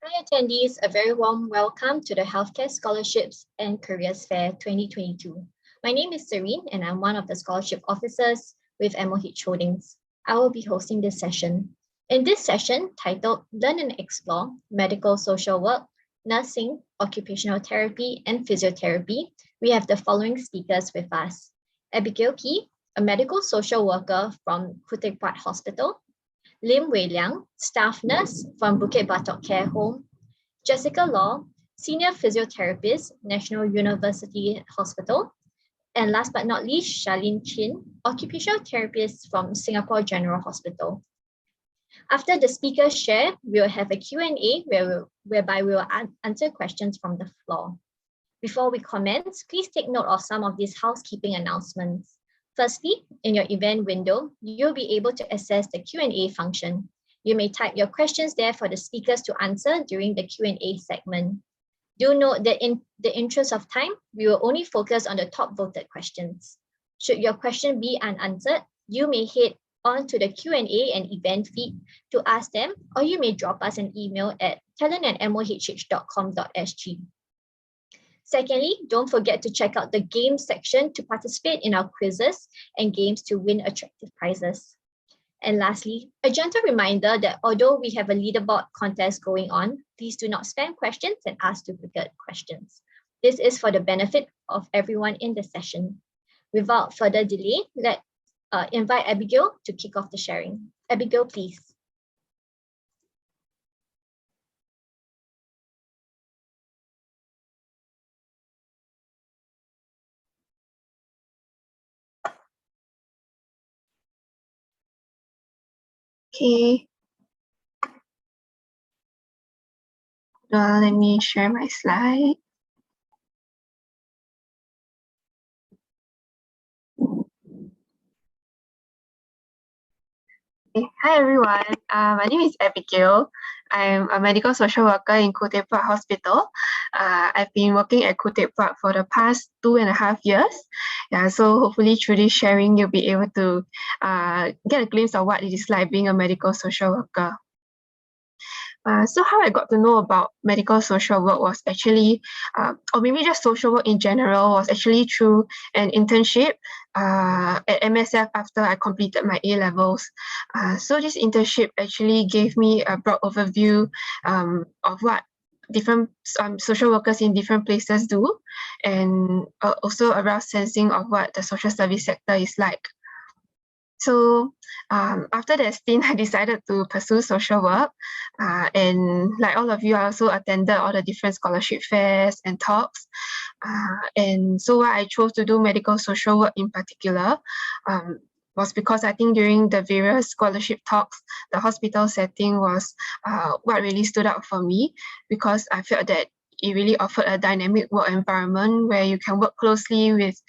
Hi attendees, a very warm welcome to the Healthcare Scholarships and Careers Fair 2022. My name is Serene and I'm one of the scholarship officers with MOH Holdings. I will be hosting this session. In this session, titled Learn and Explore Medical Social Work, Nursing, Occupational Therapy, and Physiotherapy, we have the following speakers with us. Abigail Key, a medical social worker from Khoo Teck Hospital. Lim Wei Liang, staff nurse from Bukit Batok Care Home. Jessica Law, senior physiotherapist, National University Hospital. And last but not least, Charlene Chin, occupational therapist from Singapore General Hospital. After the speakers share, we will have a Q&A whereby we will answer questions from the floor. Before we commence, please take note of some of these housekeeping announcements. Firstly, in your event window, you'll be able to access the Q&A function. You may type your questions there for the speakers to answer during the Q&A segment. Do note that in the interest of time, we will only focus on the top voted questions. Should your question be unanswered, you may head on to the Q&A and event feed to ask them, or you may drop us an email at talent@mohh.com.sg. Secondly, don't forget to check out the games section to participate in our quizzes and games to win attractive prizes. And lastly, a gentle reminder that although we have a leaderboard contest going on, please do not spam questions and ask duplicate questions. This is for the benefit of everyone in the session. Without further delay, let's invite Abigail to kick off the sharing. Abigail, please. Okay. Let me share my slide. Okay. Hi everyone, my name is Abigail. I'm a medical social worker in Khoo Teck Hospital. I've been working at Khoo Teck for the past 2.5 years. Yeah, so hopefully through this sharing, you'll be able to get a glimpse of what it is like being a medical social worker. So how I got to know about medical social work was actually, or maybe just social work in general, was actually through an internship at MSF after I completed my A-levels. So this internship actually gave me a broad overview of what different social workers in different places do, and also a rough sensing of what the social service sector is like. So after that stint, I decided to pursue social work, and like all of you, I also attended all the different scholarship fairs and talks. And so why I chose to do medical social work in particular was because I think during the various scholarship talks, the hospital setting was what really stood out for me, because I felt that it really offered a dynamic work environment where you can work closely with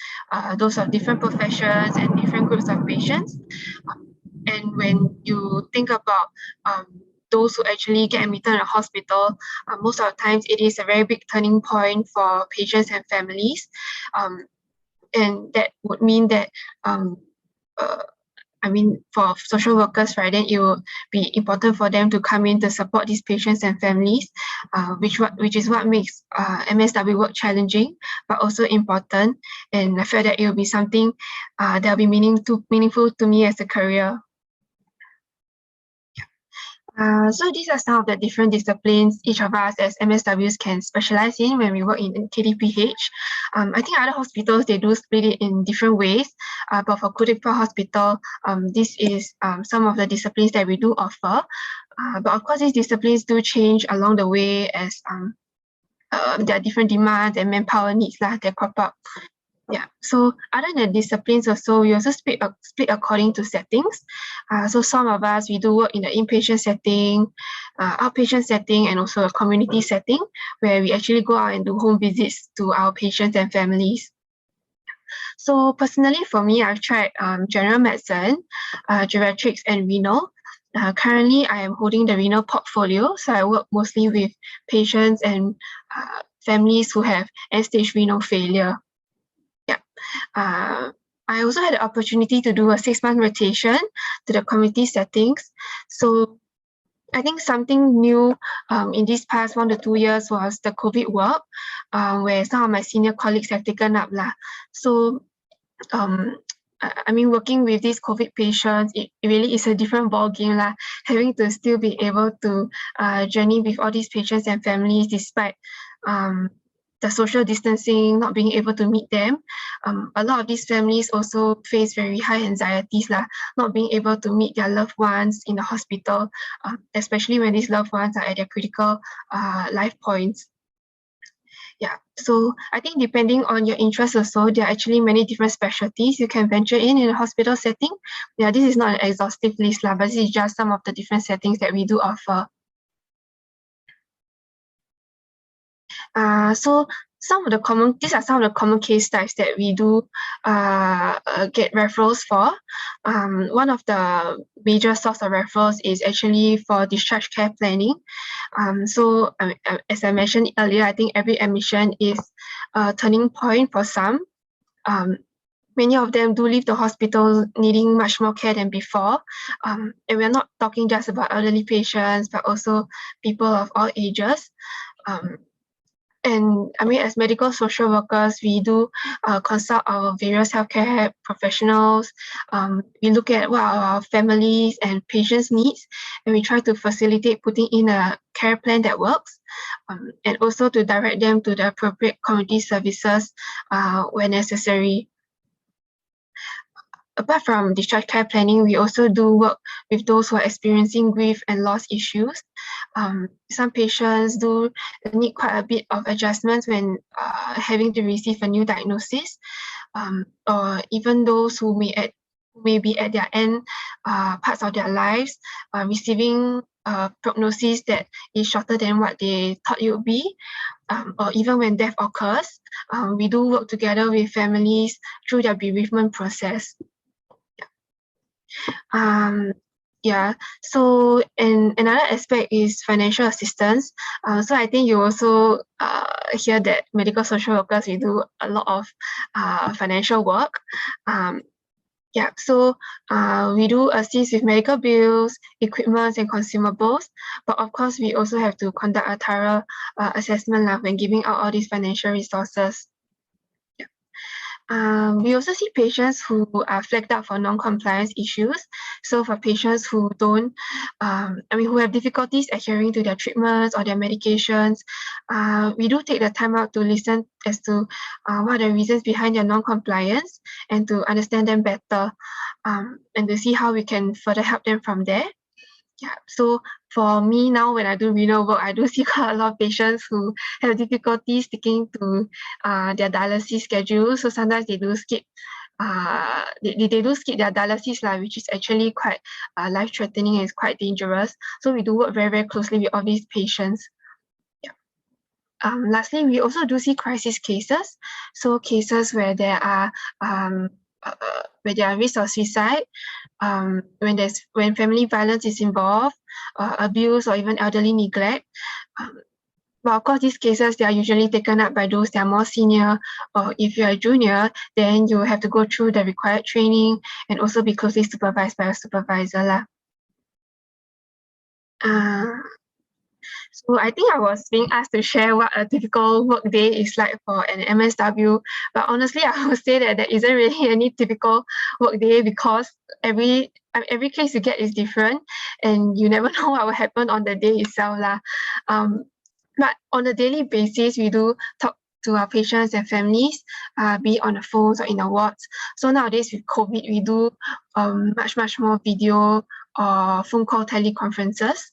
those of different professions and different groups of patients. And when you think about those who actually get admitted in a hospital, most of the times it is a very big turning point for patients and families. And that would mean that I mean, for social workers, right, then it will be important for them to come in to support these patients and families, which is what makes MSW work challenging, but also important. And I feel that it will be something that will be meaningful to me as a career. So these are some of the different disciplines each of us as MSWs can specialize in when we work in KTPH. I think other hospitals, they do split it in different ways, but for Khoo Teck Hospital, this is some of the disciplines that we do offer. But of course, these disciplines do change along the way as there are different demands and manpower needs that crop up. Yeah, so other than disciplines also, we also split according to settings. So some of us, we do work in the inpatient setting, outpatient setting, and also a community setting where we actually go out and do home visits to our patients and families. So personally for me, I've tried general medicine, geriatrics, and renal. Currently, I am holding the renal portfolio, so I work mostly with patients and families who have end-stage renal failure. I also had the opportunity to do a 6-month rotation to the community settings. So I think something new in these past 1 to 2 years was the COVID work, where some of my senior colleagues have taken up lah. So I mean, working with these COVID patients, it really is a different ball game lah. Having to still be able to journey with all these patients and families despite the social distancing, not being able to meet them. A lot of these families also face very high anxieties lah, not being able to meet their loved ones in the hospital, especially when these loved ones are at their critical life points. Yeah, so I think depending on your interest also, there are actually many different specialties you can venture in a hospital setting. Yeah, this is not an exhaustive list lah, but this is just some of the different settings that we do offer. So these are some of the common case types that we do get referrals for. One of the major source of referrals is actually for discharge care planning. So as I mentioned earlier, I think every admission is a turning point for some. Many of them do leave the hospital needing much more care than before. And we're not talking just about elderly patients, but also people of all ages. And I mean, as medical social workers, we do consult our various healthcare professionals. We look at what our families and patients' needs, and we try to facilitate putting in a care plan that works, and also to direct them to the appropriate community services where necessary. Apart from discharge care planning, we also do work with those who are experiencing grief and loss issues. Some patients do need quite a bit of adjustments when having to receive a new diagnosis, or even those who may be at their end parts of their lives, receiving a prognosis that is shorter than what they thought it would be, or even when death occurs. We do work together with families through their bereavement process. Yeah, so and another aspect is financial assistance. So I think you also hear that medical social workers, we do a lot of financial work. Yeah, so we do assist with medical bills, equipment and consumables, but of course we also have to conduct a thorough assessment when giving out all these financial resources. We also see patients who are flagged up for non-compliance issues. So for patients who don't, who have difficulties adhering to their treatments or their medications, we do take the time out to listen as to what are the reasons behind their non-compliance and to understand them better, and to see how we can further help them from there. Yeah, so for me now, when I do renal work, I do see quite a lot of patients who have difficulty sticking to their dialysis schedule. So sometimes they do skip they do skip their dialysis, which is actually quite life-threatening and is quite dangerous. So we do work very, very closely with all these patients. Yeah. Lastly, we also do see crisis cases. So cases where there are risk of suicide, when family violence is involved, abuse or even elderly neglect. But of course, these cases, they are usually taken up by those that are more senior, or if you're a junior, then you have to go through the required training and also be closely supervised by a supervisor. So I think I was being asked to share what a typical work day is like for an MSW, but honestly, I would say that there isn't really any typical work day because every case you get is different and you never know what will happen on the day itself. But on a daily basis, we do talk to our patients and families, be it on the phones or in the wards. So nowadays with COVID, we do much more video or phone call teleconferences.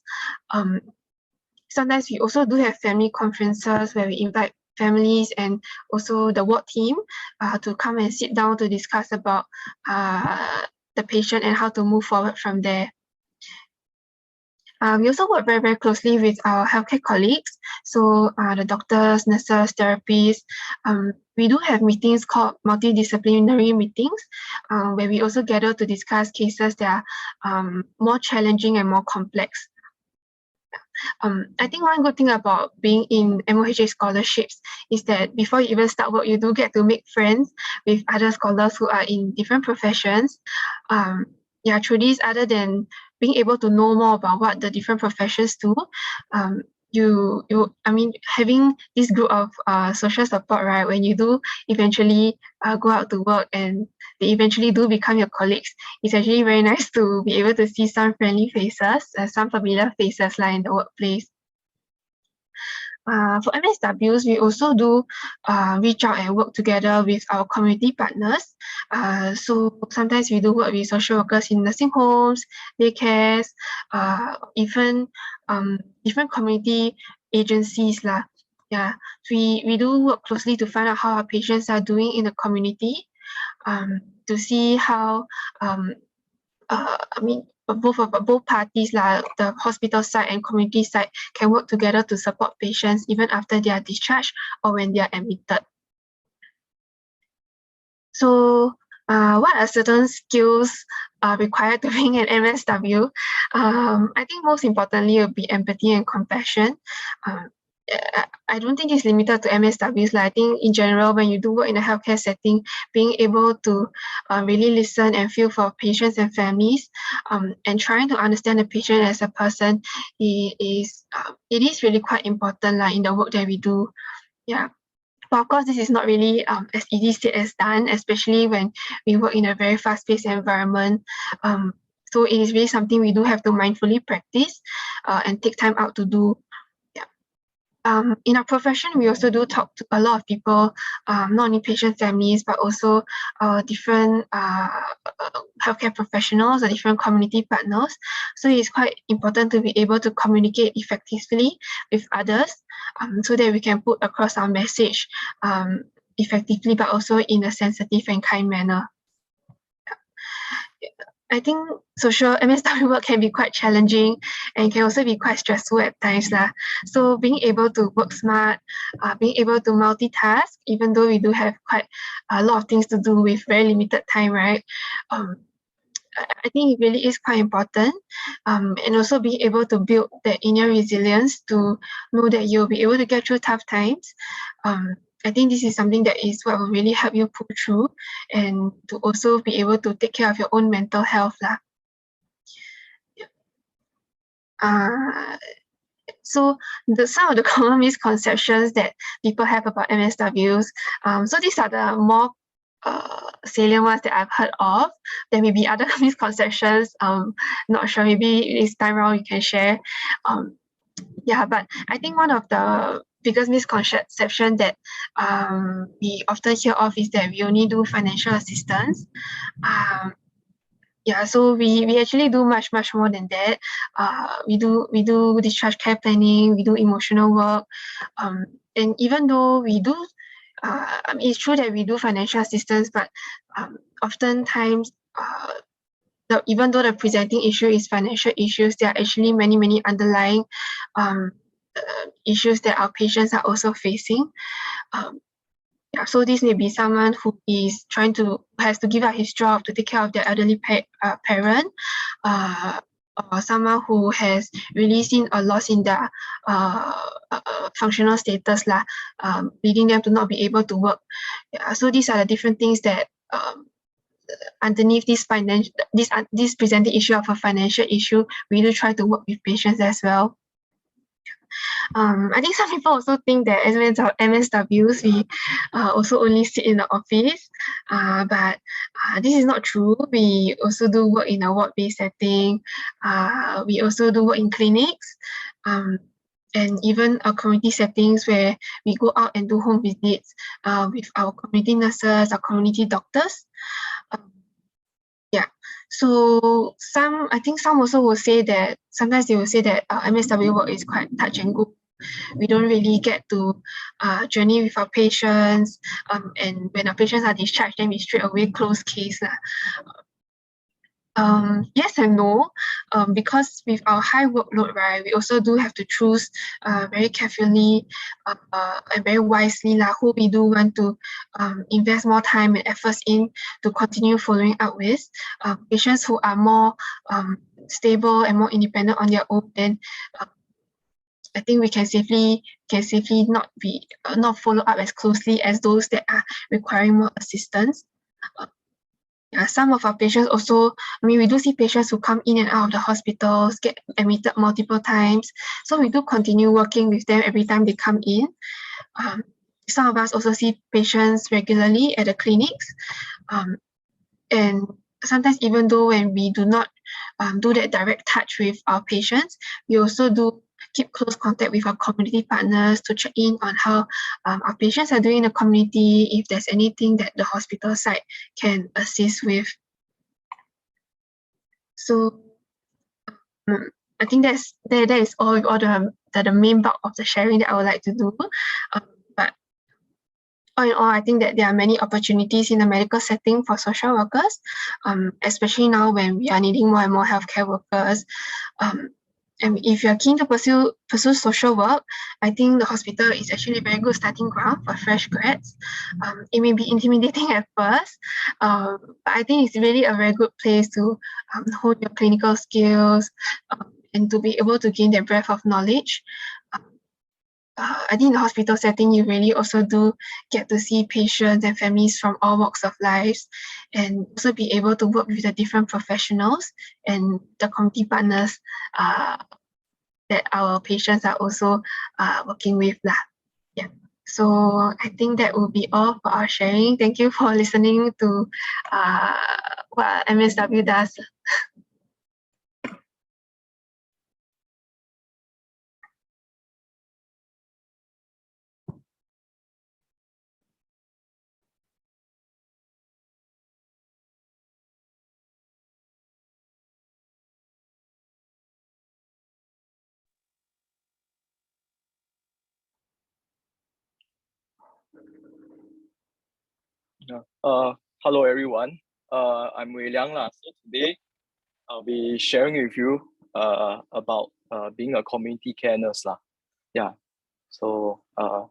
Sometimes we also do have family conferences where we invite families and also the ward team to come and sit down to discuss about the patient and how to move forward from there. We also work very, very closely with our healthcare colleagues. So the doctors, nurses, therapists. We do have meetings called multidisciplinary meetings, where we also gather to discuss cases that are more challenging and more complex. I think one good thing about being in MOHA scholarships is that before you even start work, you do get to make friends with other scholars who are in different professions. through this, other than being able to know more about what the different professions do, having this group of social support, right, when you do eventually go out to work and they eventually do become your colleagues, it's actually very nice to be able to see some friendly faces, some familiar faces in the workplace. For MSWs, we also do reach out and work together with our community partners. So sometimes we do work with social workers in nursing homes, daycares, even different community agencies lah. Yeah, we do work closely to find out how our patients are doing in the community, to see how both parties, the hospital side and community side, can work together to support patients even after they are discharged or when they are admitted. So what are certain skills required to being an MSW? I think most importantly would be empathy and compassion. I don't think it's limited to MSWs. I think in general, when you do work in a healthcare setting, being able to really listen and feel for patients and families, and trying to understand the patient as a person, it is really quite important in the work that we do. Yeah. But of course, this is not really as easy said as done, especially when we work in a very fast-paced environment. So it is really something we do have to mindfully practice and take time out to do. In our profession, we also do talk to a lot of people, not only patient families, but also different healthcare professionals or different community partners. So it's quite important to be able to communicate effectively with others, so that we can put across our message effectively, but also in a sensitive and kind manner. I think social MSW work can be quite challenging and can also be quite stressful at times. So being able to work smart, being able to multitask, even though we do have quite a lot of things to do with very limited time, right? I think it really is quite important, and also being able to build that inner resilience to know that you'll be able to get through tough times. I think this is something that is what will really help you pull through, and to also be able to take care of your own mental health. So some of the common misconceptions that people have about MSWs. So these are the more salient ones that I've heard of. There may be other misconceptions. Not sure. Maybe this time around you can share. But I think one of the biggest misconception that we often hear of is that we only do financial assistance. So we actually do much more than that. We do discharge care planning, we do emotional work, and even though we do, it's true that we do financial assistance, but oftentimes, even though the presenting issue is financial issues, there are actually many underlying issues that our patients are also facing. So this may be someone who has to give up his job to take care of their elderly parent, or someone who has really seen a loss in their functional status, leading them to not be able to work. So these are the different things that underneath this presenting issue of a financial issue, we do try to work with patients as well. I think some people also think that as MSWs, we also only sit in the office, but this is not true. We also do work in a ward-based setting. We also do work in clinics, and even community settings where we go out and do home visits with our community nurses, our community doctors. So I think some also will say that sometimes they will say that MSW work is quite touch and go. We don't really get to journey with our patients, and when our patients are discharged, then we straight away close case. Yes and no, because with our high workload, right, we also do have to choose very carefully and very wisely who we do want to invest more time and efforts in to continue following up with. Patients who are more stable and more independent on their own, then I think we can safely not follow up as closely as those that are requiring more assistance. Yeah, some of our patients also, we do see patients who come in and out of the hospitals, get admitted multiple times. So we do continue working with them every time they come in. Some of us also see patients regularly at the clinics. And sometimes even though when we do not do that direct touch with our patients, we also do keep close contact with our community partners to check in on how our patients are doing in the community, if there's anything that the hospital side can assist with. So I think that is all the main bulk of the sharing that I would like to do. But all in all, I think that there are many opportunities in the medical setting for social workers, especially now when we are needing more and more healthcare workers. And if you're keen to pursue social work, I think the hospital is actually a very good starting ground for fresh grads. It may be intimidating at first, but I think it's really a very good place to hone your clinical skills and to be able to gain that breadth of knowledge. I think in the hospital setting, you really also do get to see patients and families from all walks of life, and also be able to work with the different professionals and the community partners that our patients are also working with. Yeah. So I think that will be all for our sharing. Thank you for listening to what MSW does. Hello everyone. I'm Wei Liang lah. So today I'll be sharing with you about being a community care nurse lah. Yeah. So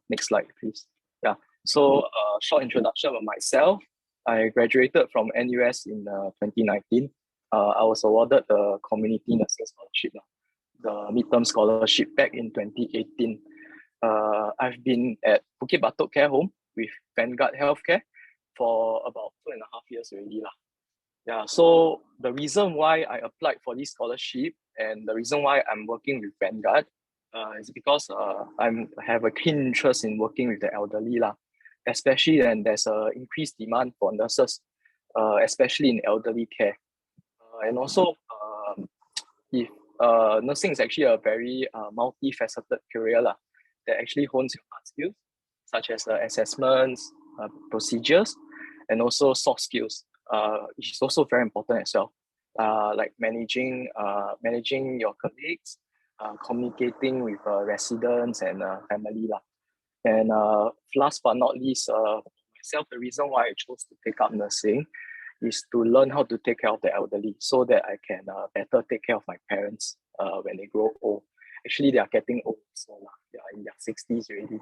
next slide please. Yeah. So short introduction of myself. I graduated from NUS in 2019. I was awarded the Community Nursing Scholarship, the midterm scholarship back in 2018. I've been at Bukit Batok Care Home with Vanguard Healthcare for about 2.5 years already lah. Yeah, so the reason why I applied for this scholarship and the reason why I'm working with Vanguard is because I have a keen interest in working with the elderly lah, especially when there's a increased demand for nurses, especially in elderly care. And also, if nursing is actually a very multifaceted career lah, that actually hones your hard skills, such as assessments, procedures, and also soft skills, which is also very important as well, like managing your colleagues, communicating with residents and family lah. And last but not least, myself, the reason why I chose to take up nursing is to learn how to take care of the elderly so that I can better take care of my parents when they grow old. Actually, they are getting old, so they are in their 60s already.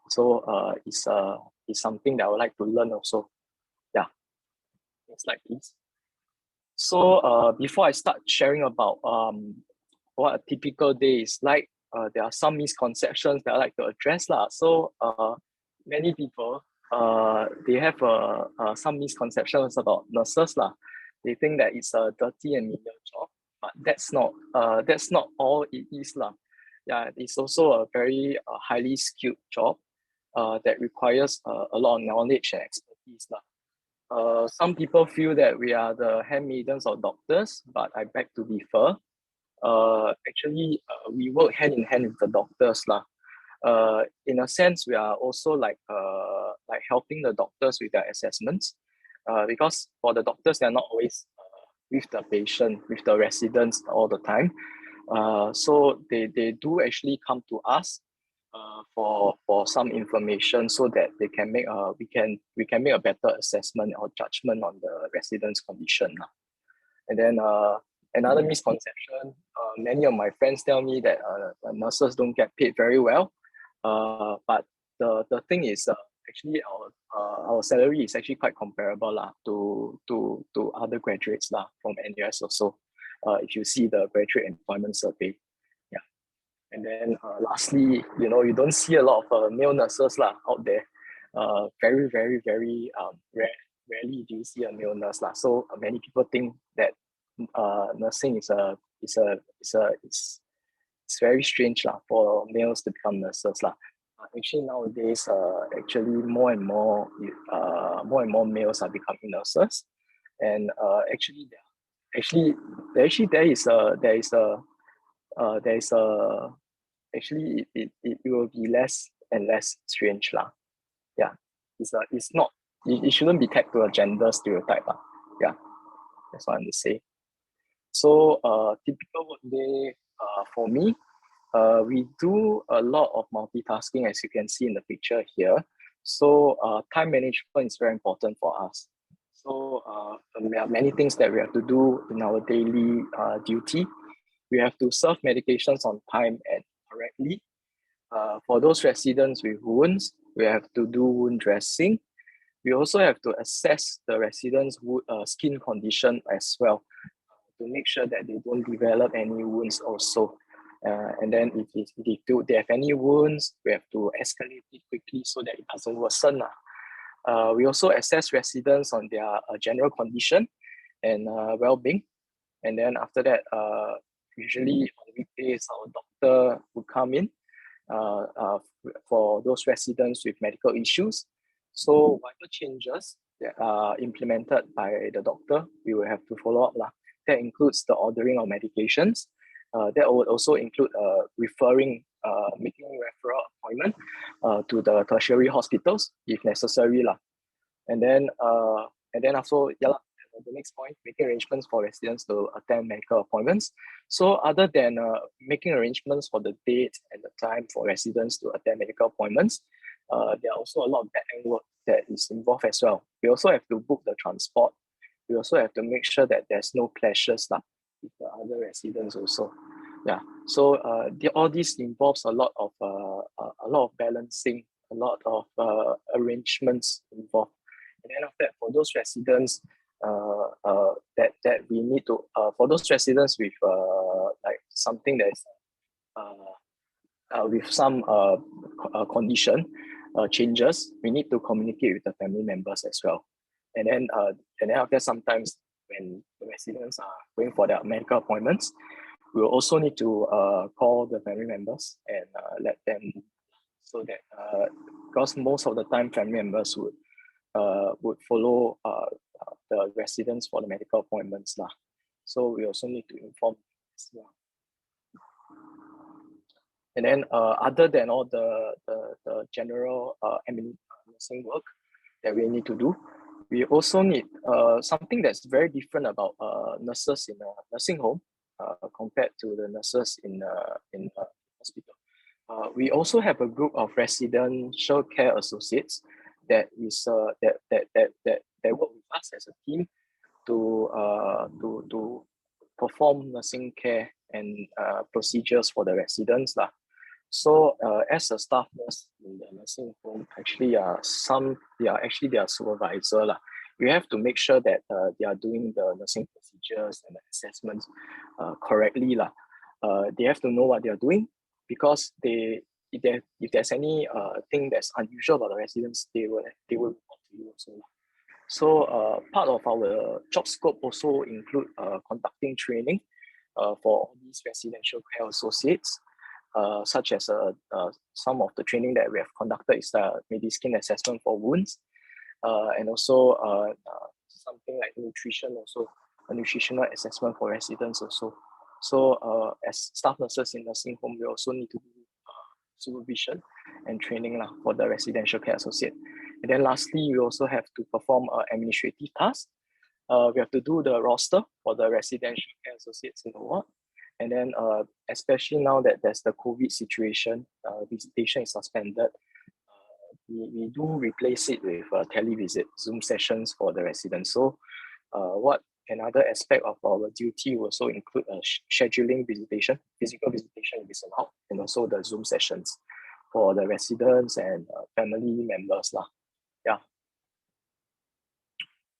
So it's something that I would like to learn also. Yeah. Next slide, please. So before I start sharing about what a typical day is like, there are some misconceptions that I like to address lah. So many people they have some misconceptions about nurses lah. They think that it's a dirty and menial job, but that's not all it is lah. Yeah, it's also a very highly skilled job that requires a lot of knowledge and expertise lah. Some people feel that we are the handmaidens of doctors, but I beg to differ. Actually, we work hand in hand with the doctors lah. In a sense, we are also like helping the doctors with their assessments, because for the doctors, they're not always with the patient, with the residents all the time. So they do actually come to us for some information so that they can make we can make a better assessment or judgment on the resident's condition. And then another misconception, many of my friends tell me that nurses don't get paid very well. But the thing is, actually our salary is actually quite comparable to other graduates from NUS also. If you see the graduate employment survey. Yeah. And then lastly, you don't see a lot of male nurses out there. Very, very, very rarely rarely do you see a male nurse lah. So many people think that nursing is it's very strange lah for males to become nurses lah. Actually nowadays, actually more and more males are becoming nurses, and actually it will be less and less strange lah. Yeah, it's not, it shouldn't be tagged to a gender stereotype lah. Yeah, that's what I'm to say. So typical work day for me, we do a lot of multitasking, as you can see in the picture here. So time management is very important for us. So there are many things that we have to do in our daily duty. We have to serve medications on time and correctly. For those residents with wounds, we have to do wound dressing. We also have to assess the residents' skin condition as well, to make sure that they don't develop any wounds also. And then if they have any wounds, we have to escalate it quickly so that it doesn't worsen. We also assess residents on their general condition and well-being. And then after that, usually on weekdays, our doctor will come in for those residents with medical issues. So whatever changes that are implemented by the doctor, we will have to follow up lah. That includes the ordering of medications. That would also include making referral appointment to the tertiary hospitals if necessary lah. And then also, the next point, making arrangements for residents to attend medical appointments. So other than making arrangements for the date and the time for residents to attend medical appointments, there are also a lot of back-end work that is involved as well. We also have to book the transport. We also have to make sure that there's no clashes with the other residents also. Yeah. So all this involves a lot of balancing, a lot of arrangements involved. And then after that, for those residents that we need to for those residents with like something that is with some condition changes, we need to communicate with the family members as well. And then after, sometimes when the residents are going for their medical appointments, we will also need to call the family members and let them, so that because most of the time family members would follow the residents for the medical appointments lah. So we also need to inform as well. And then other than all the general nursing work that we need to do, we also need something that's very different about nurses in a nursing home compared to the nurses in hospital. We also have a group of residential care associates that is that work with us as a team to perform nursing care and procedures for the residents lah. So as a staff nurse in the nursing home, actually they are supervisor lah. We have to make sure that they are doing the nursing procedures and the assessments correctly lah. They have to know what they are doing, because if there's any thing that's unusual about the residents, they will report to you also. So part of our job scope also include conducting training for all these residential care associates, such as some of the training that we have conducted is maybe skin assessment for wounds, and also something like nutrition, also a nutritional assessment for residents also. So as staff nurses in nursing home, we also need to do supervision and training for the residential care associate. And then lastly, we also have to perform administrative tasks. We have to do the roster for the residential care associates in the ward. And then especially now that there's the COVID situation, visitation is suspended, we do replace it with televisit, Zoom sessions for the residents. So what another aspect of our duty will also include scheduling visitation, physical visitation if it's allowed, and also the Zoom sessions for the residents and family members lah. Yeah.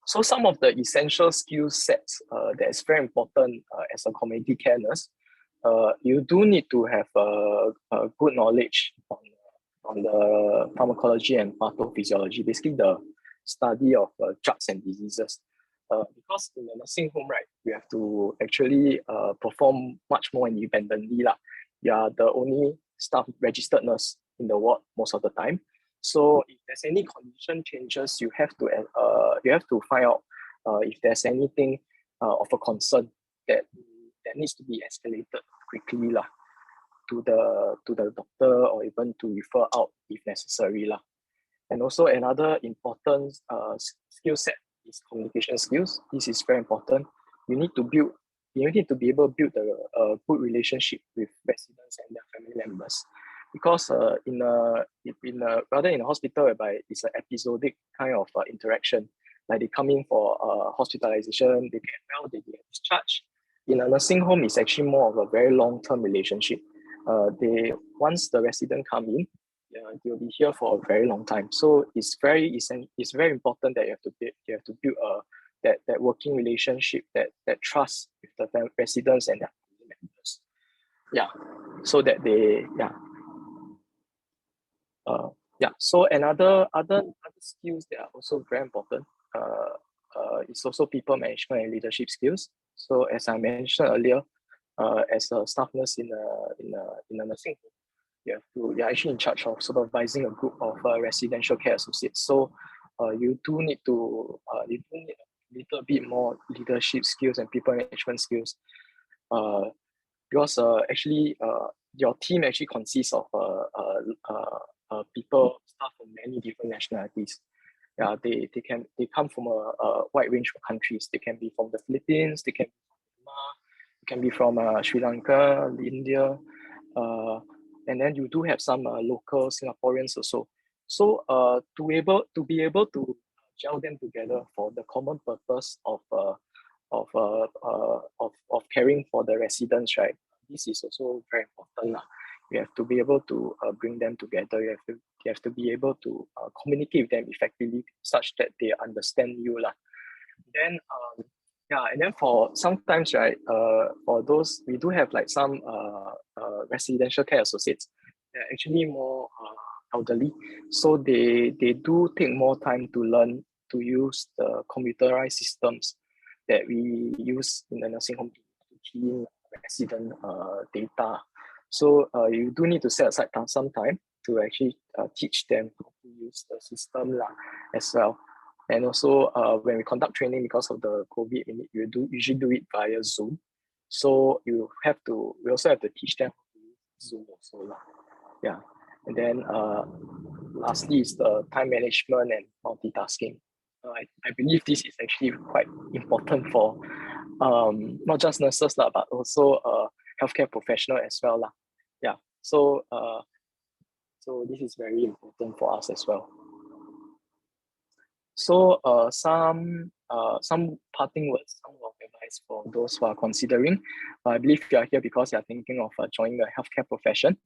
So some of the essential skill sets that is very important as a community care nurse, you do need to have a good knowledge on the pharmacology and pathophysiology, basically the study of drugs and diseases. Because in the nursing home, right, you have to actually perform much more independently lah. You are the only staff registered nurse in the ward most of the time. So if there's any condition changes, you have to find out if there's anything of a concern that needs to be escalated quickly lah, to the doctor, or even to refer out if necessary lah. And also another important skill set is communication skills. This is very important. You need to be able to build a good relationship with residents and their family members, because rather in a hospital whereby it's an episodic kind of interaction, like they come in for hospitalization, they get well, they get discharged. In a nursing home, it's actually more of a very long-term relationship. Once the resident come in, they'll be here for a very long time. So it's very important that you have to build that working relationship, that trust with the residents and their family members. Yeah, so that so another other skills that are also very important is also people management and leadership skills. So as I mentioned earlier, as a staff nurse in a nursing home, you're actually in charge of supervising a group of residential care associates. So you do need a little bit more leadership skills and people management skills, because actually your team actually consists of staff from many different nationalities. Yeah, they come from a wide range of countries. They can be from the Philippines, they can be from Myanmar, they can be from Sri Lanka, India, and then you do have some local Singaporeans also. So to be able to gel them together for the common purpose of caring for the residents, right? This is also very important. You have to be able to bring them together. You have to be able to communicate with them effectively such that they understand you. Then and then for sometimes, right, for those, we do have like some residential care associates. They're actually more elderly, so they do take more time to learn to use the computerized systems that we use in the nursing home to key in resident data. So you do need to set aside some time to actually teach them how to use the system as well. And also when we conduct training, because of the COVID, we usually do it via Zoom. So we also have to teach them how to use Zoom also. Yeah. And then lastly is the time management and multitasking. I believe this is actually quite important for not just nurses but also healthcare professional as well. Yeah. So this is very important for us as well. So some parting words, some of advice for those who are considering. I believe you are here because you are thinking of joining the healthcare profession.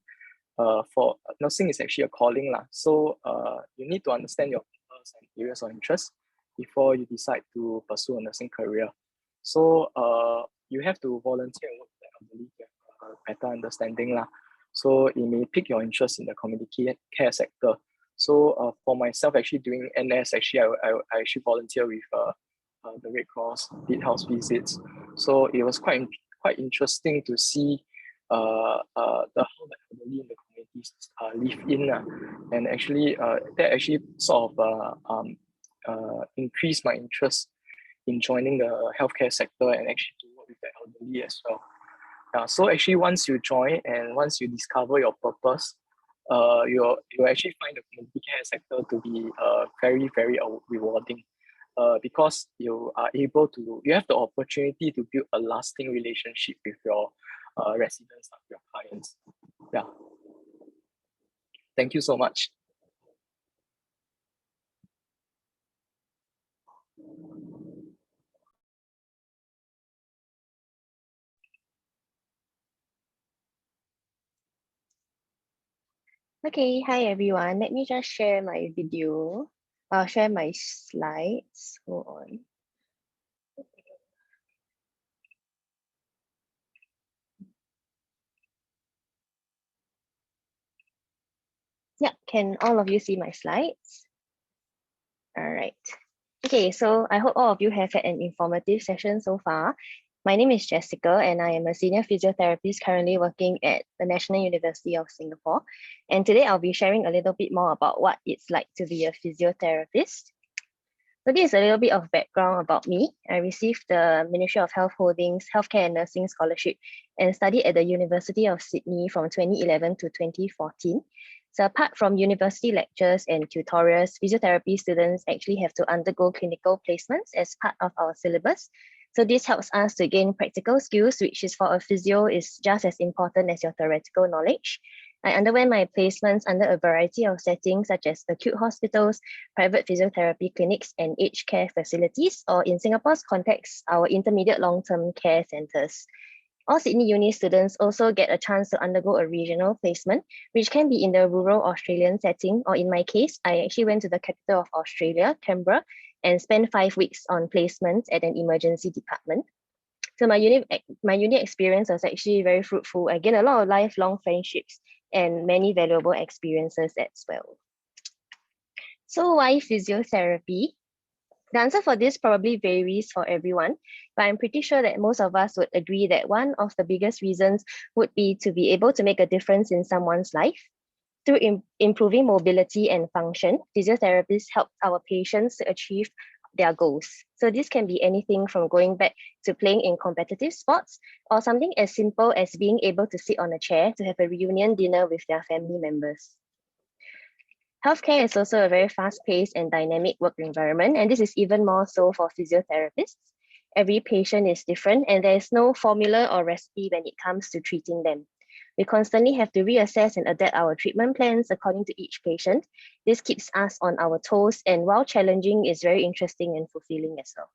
For nursing is actually a calling. So you need to understand your purpose and areas of interest before you decide to pursue a nursing career. So you have to volunteer and work with the elderly to have a better understanding. So it may pique your interest in the community care sector. So for myself, actually during NS, actually I actually volunteer with the Red Cross, did house visits. So it was quite interesting to see how the elderly in the communities live in, and actually that actually sort of increased my interest in joining the healthcare sector and actually to work with the elderly as well. So actually once you join and once you discover your purpose, you'll actually find the community care sector to be very, very rewarding, because you have the opportunity to build a lasting relationship with your residents, your clients. Yeah. Thank you so much. Okay, hi everyone. Let me just share my video. I'll share my slides. Hold on. Yeah, can all of you see my slides? All right. Okay, so I hope all of you have had an informative session so far. My name is Jessica and I am a senior physiotherapist currently working at the National University of Singapore. And today I'll be sharing a little bit more about what it's like to be a physiotherapist. So this is a little bit of background about me. I received the Ministry of Health Holdings Healthcare and Nursing Scholarship and studied at the University of Sydney from 2011 to 2014. So apart from university lectures and tutorials, physiotherapy students actually have to undergo clinical placements as part of our syllabus. So this helps us to gain practical skills, which is for a physio is just as important as your theoretical knowledge. I underwent my placements under a variety of settings such as acute hospitals, private physiotherapy clinics, and aged care facilities, or in Singapore's context, our intermediate long-term care centers. All Sydney Uni students also get a chance to undergo a regional placement, which can be in the rural Australian setting, or in my case, I actually went to the capital of Australia, Canberra, and spent 5 weeks on placements at an emergency department. So my uni experience was actually very fruitful. I gained a lot of lifelong friendships and many valuable experiences as well. So why physiotherapy? The answer for this probably varies for everyone, but I'm pretty sure that most of us would agree that one of the biggest reasons would be to be able to make a difference in someone's life. Through improving mobility and function, physiotherapists help our patients to achieve their goals. So this can be anything from going back to playing in competitive sports or something as simple as being able to sit on a chair to have a reunion dinner with their family members. Healthcare is also a very fast-paced and dynamic work environment, and this is even more so for physiotherapists. Every patient is different, and there is no formula or recipe when it comes to treating them. We constantly have to reassess and adapt our treatment plans according to each patient. This keeps us on our toes, and while challenging, is very interesting and fulfilling as well.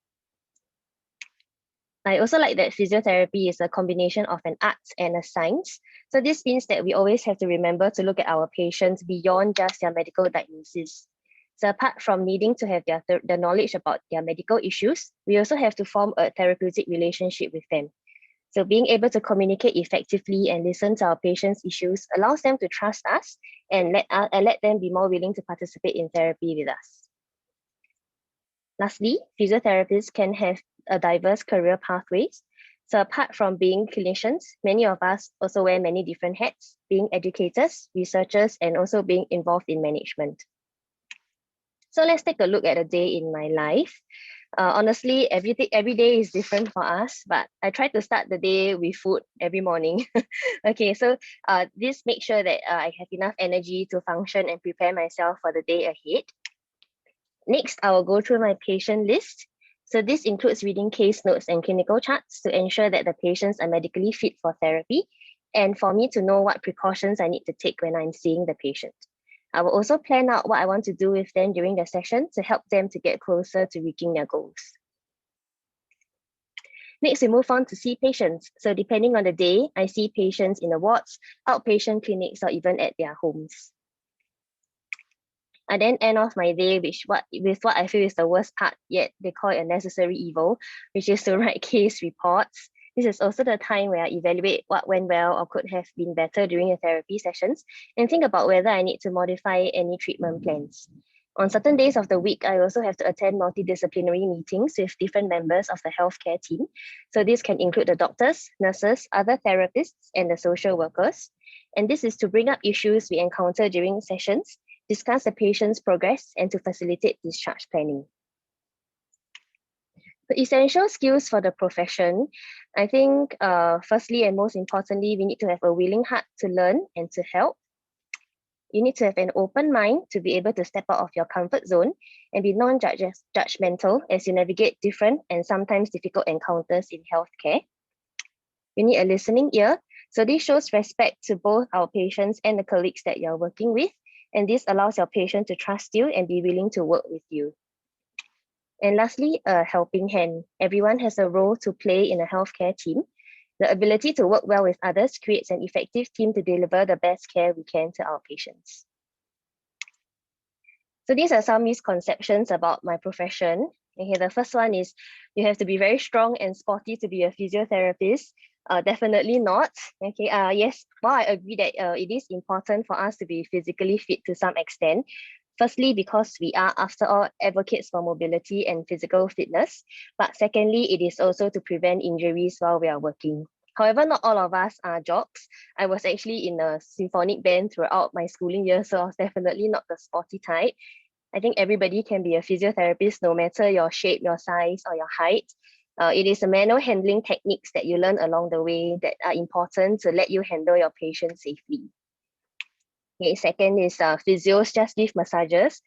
I also like that physiotherapy is a combination of an art and a science. So this means that we always have to remember to look at our patients beyond just their medical diagnosis. So apart from needing to have the knowledge about their medical issues, we also have to form a therapeutic relationship with them. So being able to communicate effectively and listen to our patients' issues allows them to trust us and let them be more willing to participate in therapy with us. Lastly, physiotherapists can have a diverse career pathways. So apart from being clinicians, many of us also wear many different hats, being educators, researchers, and also being involved in management. So let's take a look at a day in my life. Honestly, every day is different for us, but I try to start the day with food every morning. Okay, so this makes sure that I have enough energy to function and prepare myself for the day ahead. Next, I will go through my patient list. So this includes reading case notes and clinical charts to ensure that the patients are medically fit for therapy and for me to know what precautions I need to take when I'm seeing the patient. I will also plan out what I want to do with them during the session to help them to get closer to reaching their goals. Next, we move on to see patients. So depending on the day, I see patients in the wards, outpatient clinics, or even at their homes. I then end off my day with what I feel is the worst part, yet they call it a necessary evil, which is to write case reports. This is also the time where I evaluate what went well or could have been better during the therapy sessions and think about whether I need to modify any treatment plans. On certain days of the week, I also have to attend multidisciplinary meetings with different members of the healthcare team. So this can include the doctors, nurses, other therapists, and the social workers. And this is to bring up issues we encounter during sessions, discuss the patient's progress, and to facilitate discharge planning. The essential skills for the profession, I think firstly and most importantly, we need to have a willing heart to learn and to help. You need to have an open mind to be able to step out of your comfort zone and be non-judgmental as you navigate different and sometimes difficult encounters in healthcare. You need a listening ear. So this shows respect to both our patients and the colleagues that you're working with. And this allows your patient to trust you and be willing to work with you. And lastly, a helping hand. Everyone has a role to play in a healthcare team. The ability to work well with others creates an effective team to deliver the best care we can to our patients. So these are some misconceptions about my profession. Okay, the first one is you have to be very strong and sporty to be a physiotherapist. Definitely not. Okay. Yes, while I agree that it is important for us to be physically fit to some extent, Firstly, because we are, after all, advocates for mobility and physical fitness. But secondly, it is also to prevent injuries while we are working. However, not all of us are jocks. I was actually in a symphonic band throughout my schooling years, so I was definitely not the sporty type. I think everybody can be a physiotherapist, no matter your shape, your size, or your height. It is a manual handling techniques that you learn along the way that are important to let you handle your patient safely. Okay, second is physios just give massages.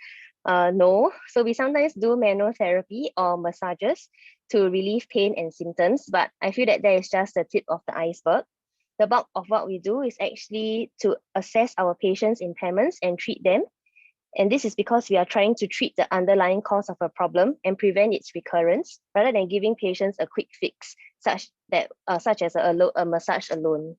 No, so we sometimes do manual therapy or massages to relieve pain and symptoms, but I feel that that is just the tip of the iceberg. The bulk of what we do is actually to assess our patients' impairments and treat them. And this is because we are trying to treat the underlying cause of a problem and prevent its recurrence, rather than giving patients a quick fix, such as a massage alone.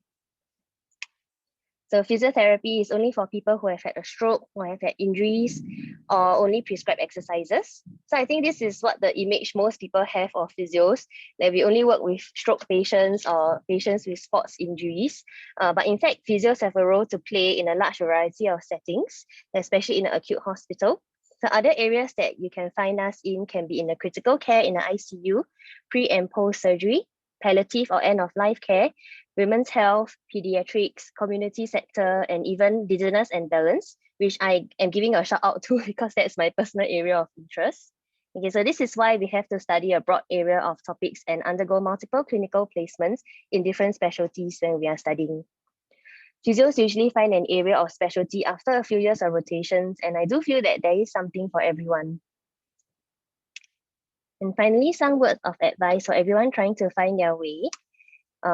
So physiotherapy is only for people who have had a stroke, or have had injuries, or only prescribed exercises. So I think this is what the image most people have of physios, that we only work with stroke patients or patients with sports injuries. But in fact, physios have a role to play in a large variety of settings, especially in an acute hospital. The other areas that you can find us in can be in the critical care in the ICU, pre and post surgery, palliative or end of life care, women's health, pediatrics, community sector, and even dizziness and balance, which I am giving a shout out to because that's my personal area of interest. Okay, so this is why we have to study a broad area of topics and undergo multiple clinical placements in different specialties when we are studying. Physios usually find an area of specialty after a few years of rotations, and I do feel that there is something for everyone. And finally, some words of advice for everyone trying to find their way.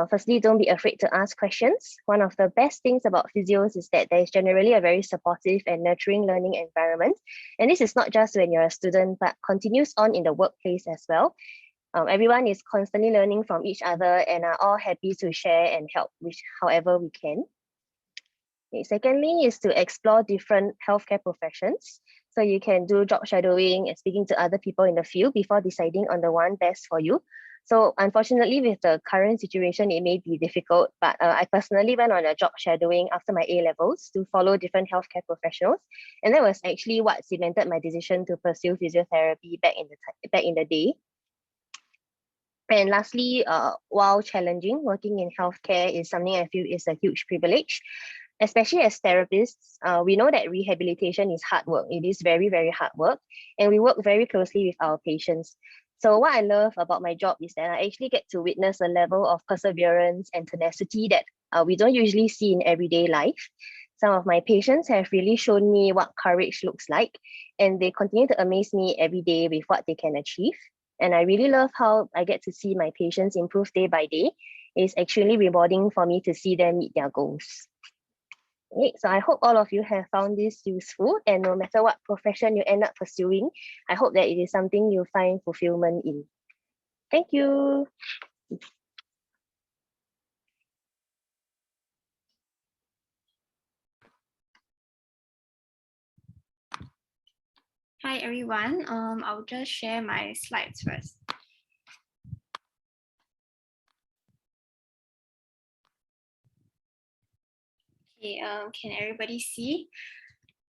Firstly, don't be afraid to ask questions. One of the best things about physios is that there is generally a very supportive and nurturing learning environment. And this is not just when you're a student, but continues on in the workplace as well. Everyone is constantly learning from each other and are all happy to share and help with however we can. Okay, secondly is to explore different healthcare professions. So you can do job shadowing and speaking to other people in the field before deciding on the one best for you. So unfortunately, with the current situation, it may be difficult, but I personally went on a job shadowing after my A-levels to follow different healthcare professionals. And that was actually what cemented my decision to pursue physiotherapy back in the day. And lastly, while challenging, working in healthcare is something I feel is a huge privilege. Especially as therapists, we know that rehabilitation is hard work. It is very, very hard work. And we work very closely with our patients. So what I love about my job is that I actually get to witness a level of perseverance and tenacity that we don't usually see in everyday life. Some of my patients have really shown me what courage looks like, and they continue to amaze me every day with what they can achieve. And I really love how I get to see my patients improve day by day. It's actually rewarding for me to see them meet their goals. Okay, so I hope all of you have found this useful, and no matter what profession you end up pursuing, I hope that it is something you find fulfillment in. Thank you. Hi everyone, I'll just share my slides first. Okay, can everybody see?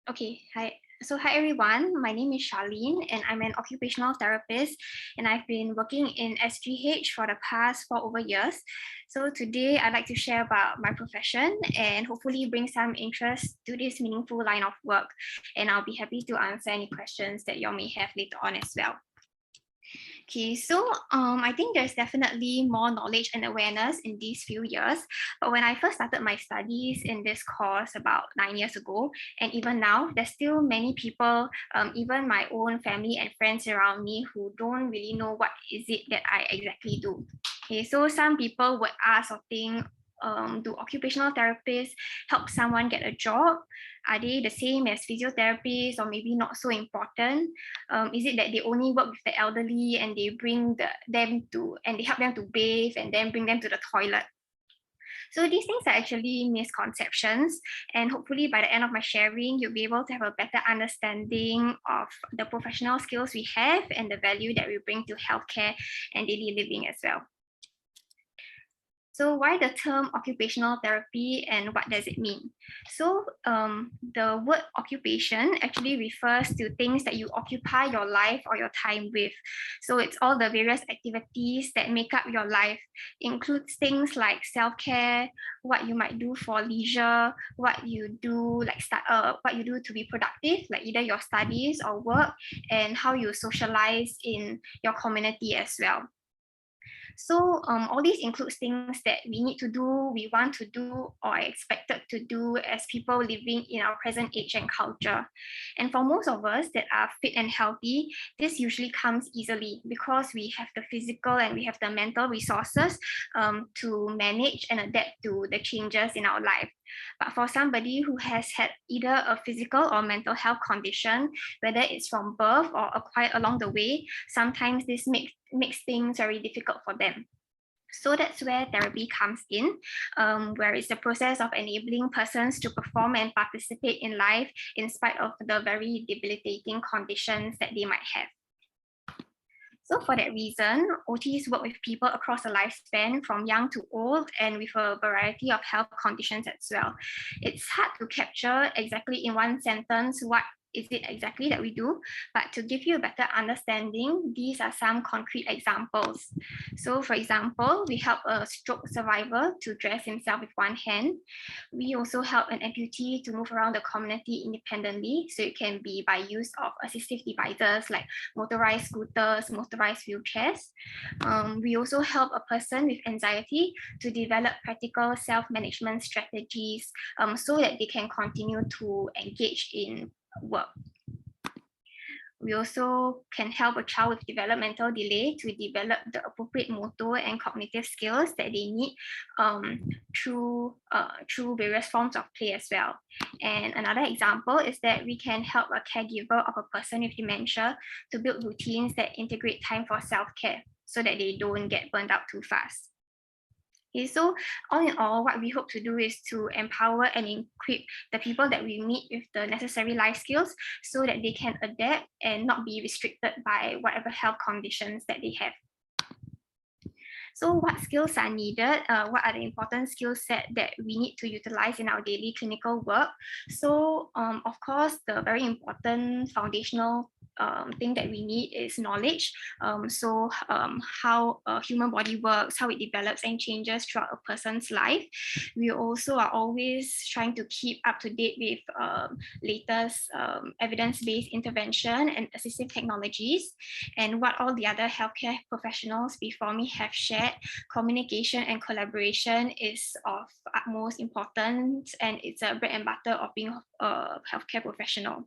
Okay, hi. So hi everyone, my name is Charlene and I'm an occupational therapist and I've been working in SGH for the past 4 over years. So today I'd like to share about my profession and hopefully bring some interest to this meaningful line of work. And I'll be happy to answer any questions that you may have later on as well. Okay, so I think there's definitely more knowledge and awareness in these few years. But when I first started my studies in this course about 9 years ago, and even now, there's still many people, even my own family and friends around me who don't really know what is it that I exactly do. Okay, so some people would ask or think, do occupational therapists help someone get a job? Are they the same as physiotherapists or maybe not so important? Is it that they only work with the elderly and they bring them to, and they help them to bathe and then bring them to the toilet? So these things are actually misconceptions, and hopefully by the end of my sharing, you'll be able to have a better understanding of the professional skills we have and the value that we bring to healthcare and daily living as well. So why the term occupational therapy and what does it mean? So the word occupation actually refers to things that you occupy your life or your time with. So it's all the various activities that make up your life. Includes things like self-care, what you might do for leisure, what you do what you do to be productive, like either your studies or work, and how you socialize in your community as well. So all these includes things that we need to do, we want to do, or are expected to do as people living in our present age and culture. And for most of us that are fit and healthy, this usually comes easily because we have the physical and we have the mental resources to manage and adapt to the changes in our life. But for somebody who has had either a physical or mental health condition, whether it's from birth or acquired along the way, sometimes this makes things very difficult for them. So that's where therapy comes in, where it's the process of enabling persons to perform and participate in life in spite of the very debilitating conditions that they might have. So for that reason, OTs work with people across the lifespan from young to old and with a variety of health conditions as well. It's hard to capture exactly in one sentence what is it exactly that we do, but to give you a better understanding, these are some concrete examples. So for example, we help a stroke survivor to dress himself with one hand. We also help an amputee to move around the community independently, so it can be by use of assistive devices like motorized scooters, motorized wheelchairs. We also help a person with anxiety to develop practical self-management strategies so that they can continue to engage in work. We also can help a child with developmental delay to develop the appropriate motor and cognitive skills that they need through various forms of play as well. And another example is that we can help a caregiver of a person with dementia to build routines that integrate time for self-care so that they don't get burned out too fast. Okay, so all in all, what we hope to do is to empower and equip the people that we meet with the necessary life skills so that they can adapt and not be restricted by whatever health conditions that they have. So what skills are needed? What are the important skill set that we need to utilize in our daily clinical work? So of course, the very important foundational thing that we need is knowledge. How a human body works, how it develops and changes throughout a person's life. We also are always trying to keep up to date with latest evidence-based intervention and assistive technologies. And what all the other healthcare professionals before me have shared, communication and collaboration is of utmost importance, and it's a bread and butter of being a healthcare professional.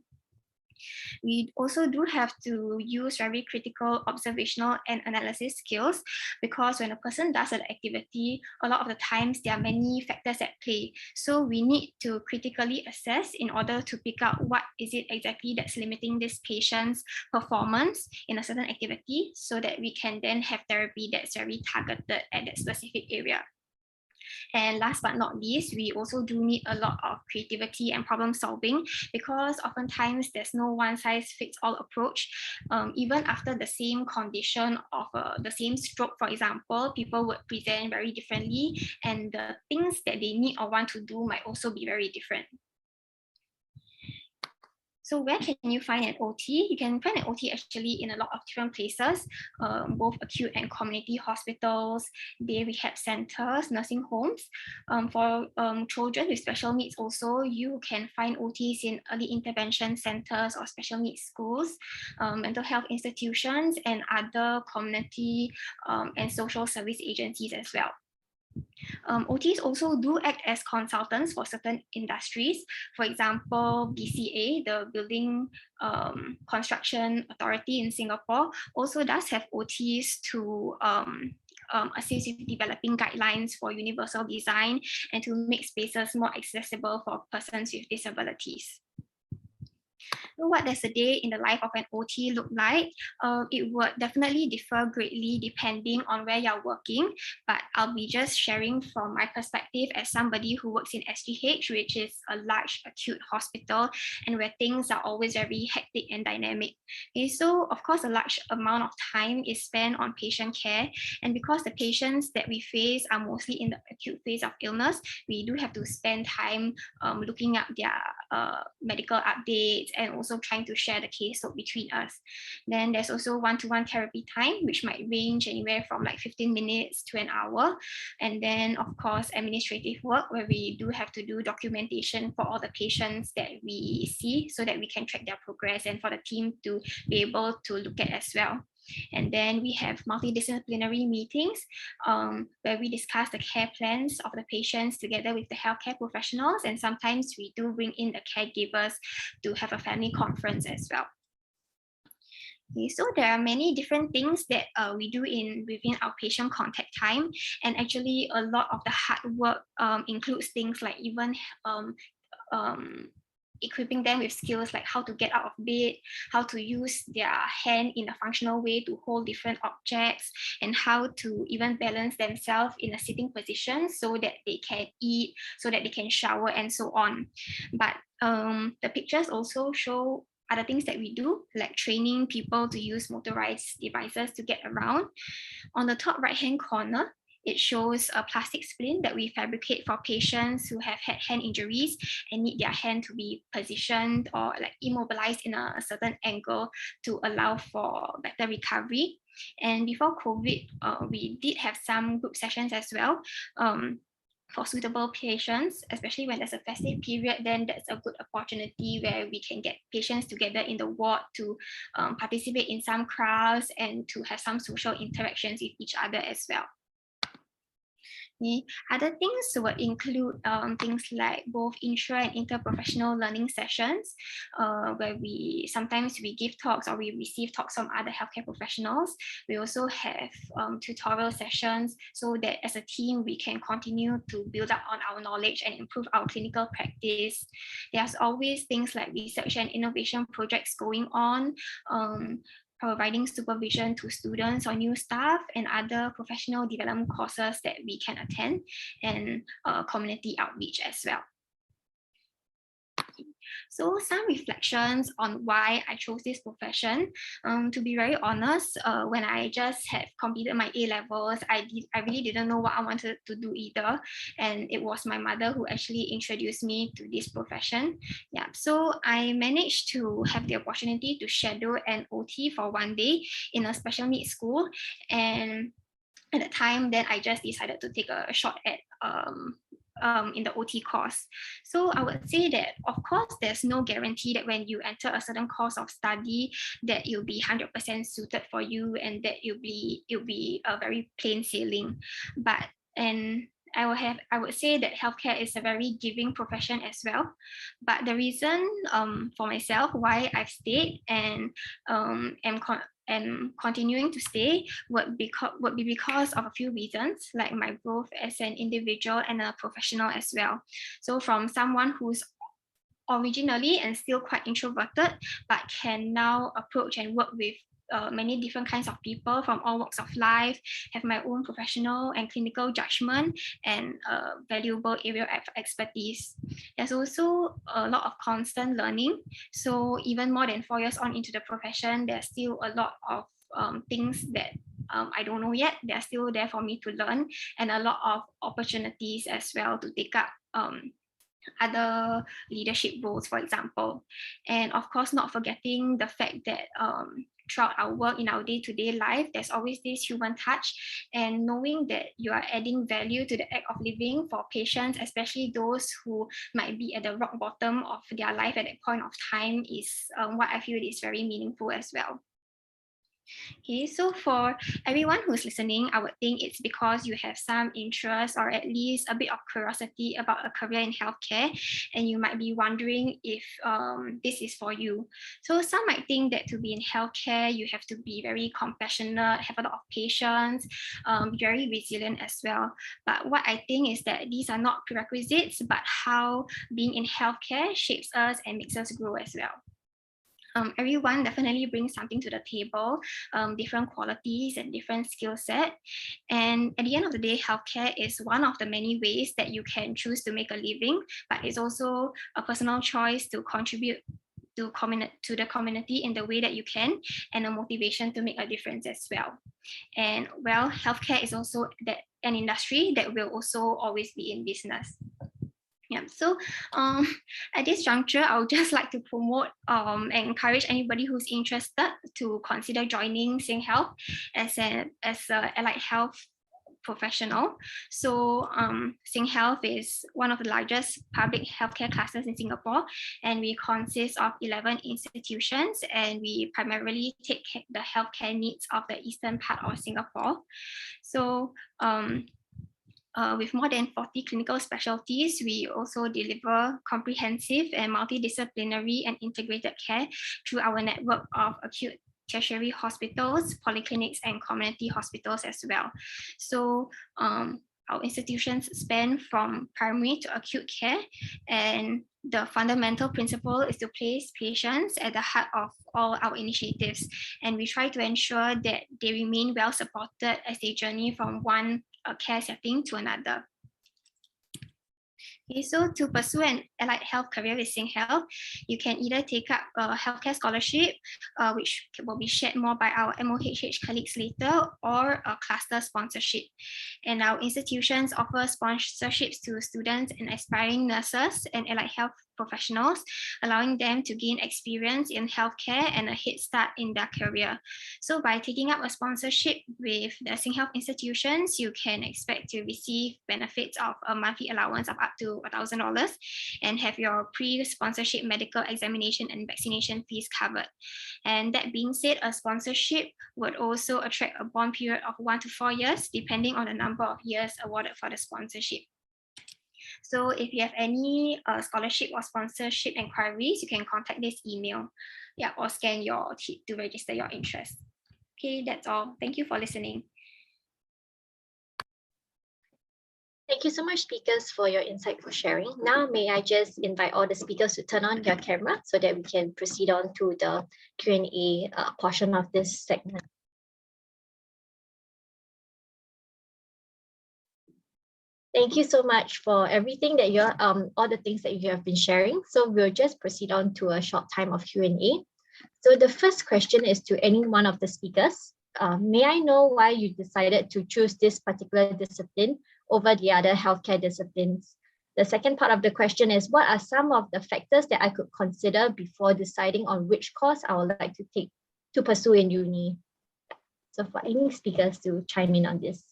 We also do have to use very critical observational and analysis skills, because when a person does an activity, a lot of the times there are many factors at play. So we need to critically assess in order to pick out what is it exactly that's limiting this patient's performance in a certain activity, so that we can then have therapy that's very targeted at that specific area. And last but not least, we also do need a lot of creativity and problem solving, because oftentimes there's no one size fits all approach. Even after the same condition of the same stroke, for example, people would present very differently, and the things that they need or want to do might also be very different. So where can you find an OT? You can find an OT actually in a lot of different places, both acute and community hospitals, day rehab centers, nursing homes. For children with special needs also, you can find OTs in early intervention centers or special needs schools, mental health institutions, and other community and social service agencies as well. OTs also do act as consultants for certain industries. For example, BCA, the Building Construction Authority in Singapore, also does have OTs to assist with developing guidelines for universal design and to make spaces more accessible for persons with disabilities. What does a day in the life of an OT look like? It would definitely differ greatly depending on where you're working, but I'll be just sharing from my perspective as somebody who works in SGH, which is a large acute hospital and where things are always very hectic and dynamic. Okay, so of course, a large amount of time is spent on patient care, and because the patients that we face are mostly in the acute phase of illness, we do have to spend time looking up their medical updates and also trying to share the caseload between us. Then there's also one-to-one therapy time, which might range anywhere from like 15 minutes to an hour. And then of course, administrative work, where we do have to do documentation for all the patients that we see so that we can track their progress and for the team to be able to look at as well. And then we have multidisciplinary meetings where we discuss the care plans of the patients together with the healthcare professionals. And sometimes we do bring in the caregivers to have a family conference as well. Okay, so there are many different things that we do within our patient contact time. And actually a lot of the hard work includes things like even equipping them with skills like how to get out of bed, how to use their hand in a functional way to hold different objects, and how to even balance themselves in a sitting position so that they can eat, so that they can shower, and so on. But the pictures also show other things that we do, like training people to use motorized devices to get around. On the top right-hand corner, it shows a plastic splint that we fabricate for patients who have had hand injuries and need their hand to be positioned or like immobilized in a certain angle to allow for better recovery. And before COVID, we did have some group sessions as well. For suitable patients, especially when there's a festive period, then that's a good opportunity where we can get patients together in the ward to participate in some crafts and to have some social interactions with each other as well. Other things would include things like both intra and interprofessional learning sessions, where sometimes we give talks or we receive talks from other healthcare professionals. We also have tutorial sessions so that as a team, we can continue to build up on our knowledge and improve our clinical practice. There's always things like research and innovation projects going on, providing supervision to students or new staff and other professional development courses that we can attend, and community outreach as well. So some reflections on why I chose this profession. To be very honest, when I just had completed my A-levels, I really didn't know what I wanted to do either. And it was my mother who actually introduced me to this profession. Yeah, so I managed to have the opportunity to shadow an OT for one day in a special needs school. And at the time, then I just decided to take a shot at in the OT course. So I would say that, of course, there's no guarantee that when you enter a certain course of study that you'll be 100% suited for you and that it'll be a very plain sailing. But I would say that healthcare is a very giving profession as well. But the reason for myself why I've stayed and am continuing to stay would be because of a few reasons, like my growth as an individual and a professional as well. So from someone who's originally and still quite introverted, but can now approach and work with many different kinds of people from all walks of life, have my own professional and clinical judgment and valuable area of expertise. There's also a lot of constant learning. So even more than 4 years on into the profession, there's still a lot of things that I don't know yet. They're still there for me to learn, and a lot of opportunities as well to take up other leadership roles, for example. And of course, not forgetting the fact that throughout our work in our day-to-day life, there's always this human touch, and knowing that you are adding value to the act of living for patients, especially those who might be at the rock bottom of their life at that point of time, is what I feel is very meaningful as well. Okay, so for everyone who's listening, I would think it's because you have some interest or at least a bit of curiosity about a career in healthcare, and you might be wondering if this is for you. So some might think that to be in healthcare, you have to be very compassionate, have a lot of patience, be very resilient as well. But what I think is that these are not prerequisites, but how being in healthcare shapes us and makes us grow as well. everyone definitely brings something to the table, different qualities and different skill set. And at the end of the day, healthcare is one of the many ways that you can choose to make a living, but it's also a personal choice to contribute to the community in the way that you can, and a motivation to make a difference as well. And well, healthcare is also an industry that will also always be in business. Yeah, so at this juncture, I would just like to promote and encourage anybody who's interested to consider joining SingHealth as a allied health professional. So SingHealth is one of the largest public healthcare clusters in Singapore, and we consist of 11 institutions, and we primarily take the healthcare needs of the eastern part of Singapore. So with more than 40 clinical specialties, we also deliver comprehensive and multidisciplinary and integrated care through our network of acute tertiary hospitals, polyclinics, and community hospitals as well. So our institutions span from primary to acute care, and the fundamental principle is to place patients at the heart of all our initiatives. And we try to ensure that they remain well supported as they journey from one care setting to another. Okay, so to pursue an allied health career with SingHealth, you can either take up a healthcare scholarship, which will be shared more by our MOHH colleagues later, or a cluster sponsorship. And our institutions offer sponsorships to students and aspiring nurses and allied health professionals, allowing them to gain experience in healthcare and a head start in their career. So by taking up a sponsorship with the SingHealth institutions, you can expect to receive benefits of a monthly allowance of up to $1,000 and have your pre-sponsorship medical examination and vaccination fees covered. And that being said, a sponsorship would also attract a bond period of 1 to 4 years, depending on the number of years awarded for the sponsorship. So if you have any scholarship or sponsorship inquiries, you can contact this email, yeah, or scan your tip to register your interest. Okay, that's all. Thank you for listening. Thank you so much, speakers, for your insightful sharing. Now, may I just invite all the speakers to turn on your camera so that we can proceed on to the Q&A portion of this segment. Thank you so much for everything that you're, all the things that you have been sharing. So we'll just proceed on to a short time of Q&A. So the first question is to any one of the speakers. May I know why you decided to choose this particular discipline over the other healthcare disciplines? The second part of the question is, what are some of the factors that I could consider before deciding on which course I would like to take to pursue in uni? So for any speakers to chime in on this.